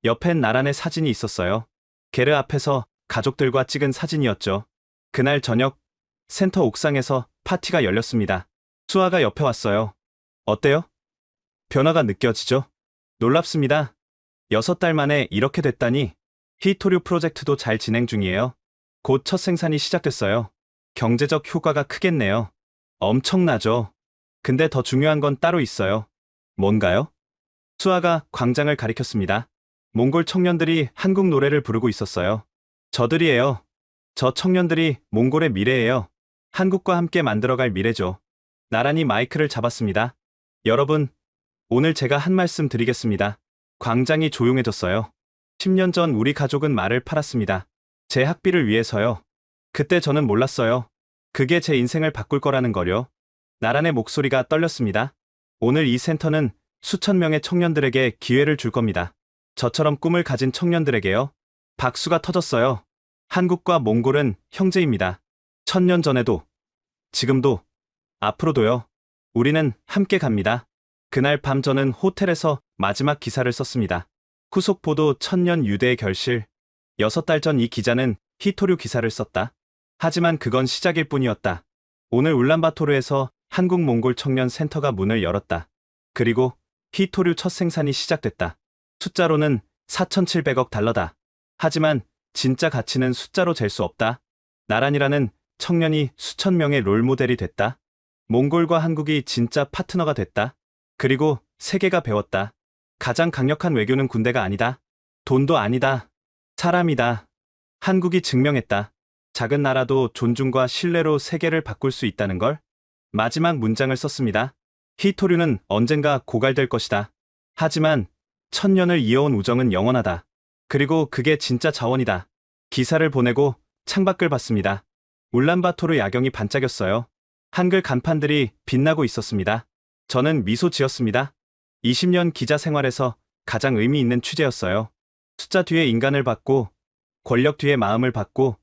옆엔 나란의 사진이 있었어요. 게르 앞에서 가족들과 찍은 사진이었죠. 그날 저녁 센터 옥상에서 파티가 열렸습니다. 수아가 옆에 왔어요. 어때요? 변화가 느껴지죠? 놀랍습니다. 6달 만에 이렇게 됐다니. 히토류 프로젝트도 잘 진행 중이에요. 곧 첫 생산이 시작됐어요. 경제적 효과가 크겠네요. 엄청나죠. 근데 더 중요한 건 따로 있어요. 뭔가요? 수아가 광장을 가리켰습니다. 몽골 청년들이 한국 노래를 부르고 있었어요. 저들이에요. 저 청년들이 몽골의 미래예요. 한국과 함께 만들어갈 미래죠. 나란히 마이크를 잡았습니다. 여러분, 오늘 제가 한 말씀 드리겠습니다. 광장이 조용해졌어요. 10년 전 우리 가족은 말을 팔았습니다. 제 학비를 위해서요. 그때 저는 몰랐어요. 그게 제 인생을 바꿀 거라는 거요. 나란의 목소리가 떨렸습니다. 오늘 이 센터는 수천 명의 청년들에게 기회를 줄 겁니다. 저처럼 꿈을 가진 청년들에게요. 박수가 터졌어요. 한국과 몽골은 형제입니다. 1000년 전에도, 지금도, 앞으로도요. 우리는 함께 갑니다. 그날 밤 저는 호텔에서 마지막 기사를 썼습니다. 후속 보도 1000년 유대의 결실. 6달 전 이 기자는 히토류 기사를 썼다. 하지만 그건 시작일 뿐이었다. 오늘 울란바토르에서 한국-몽골 청년 센터가 문을 열었다. 그리고 히토류 첫 생산이 시작됐다. 숫자로는 4,700억 달러다. 하지만 진짜 가치는 숫자로 잴 수 없다. 나란이라는 청년이 수천 명의 롤모델이 됐다. 몽골과 한국이 진짜 파트너가 됐다. 그리고 세계가 배웠다. 가장 강력한 외교는 군대가 아니다. 돈도 아니다. 사람이다. 한국이 증명했다. 작은 나라도 존중과 신뢰로 세계를 바꿀 수 있다는 걸. 마지막 문장을 썼습니다. 히토류는 언젠가 고갈될 것이다. 하지만 1000년을 이어온 우정은 영원하다. 그리고 그게 진짜 자원이다. 기사를 보내고 창밖을 봤습니다. 울란바토르 야경이 반짝였어요. 한글 간판들이 빛나고 있었습니다. 저는 미소 지었습니다. 20년 기자 생활에서 가장 의미 있는 취재였어요. 숫자 뒤에 인간을 받고, 권력 뒤에 마음을 받고,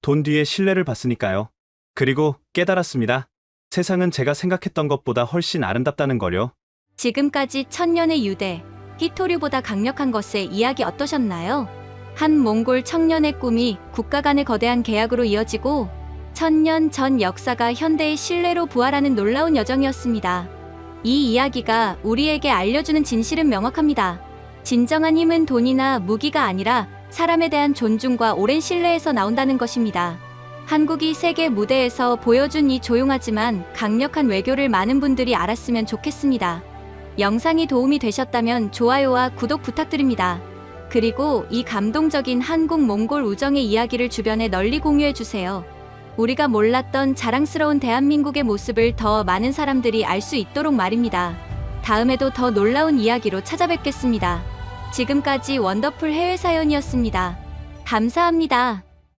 돈 뒤에 신뢰를 받으니까요. 그리고 깨달았습니다. 세상은 제가 생각했던 것보다 훨씬 아름답다는 거요. 지금까지 1000년의 유대, 히토류보다 강력한 것의 이야기 어떠셨나요? 한 몽골 청년의 꿈이 국가 간의 거대한 계약으로 이어지고 1000년 전 역사가 현대의 신뢰로 부활하는 놀라운 여정이었습니다. 이 이야기가 우리에게 알려주는 진실은 명확합니다. 진정한 힘은 돈이나 무기가 아니라 사람에 대한 존중과 오랜 신뢰에서 나온다는 것입니다. 한국이 세계 무대에서 보여준 이 조용하지만 강력한 외교를 많은 분들이 알았으면 좋겠습니다. 영상이 도움이 되셨다면 좋아요와 구독 부탁드립니다. 그리고 이 감동적인 한국-몽골 우정의 이야기를 주변에 널리 공유해주세요. 우리가 몰랐던 자랑스러운 대한민국의 모습을 더 많은 사람들이 알 수 있도록 말입니다. 다음에도 더 놀라운 이야기로 찾아뵙겠습니다. 지금까지 원더풀 해외사연이었습니다. 감사합니다.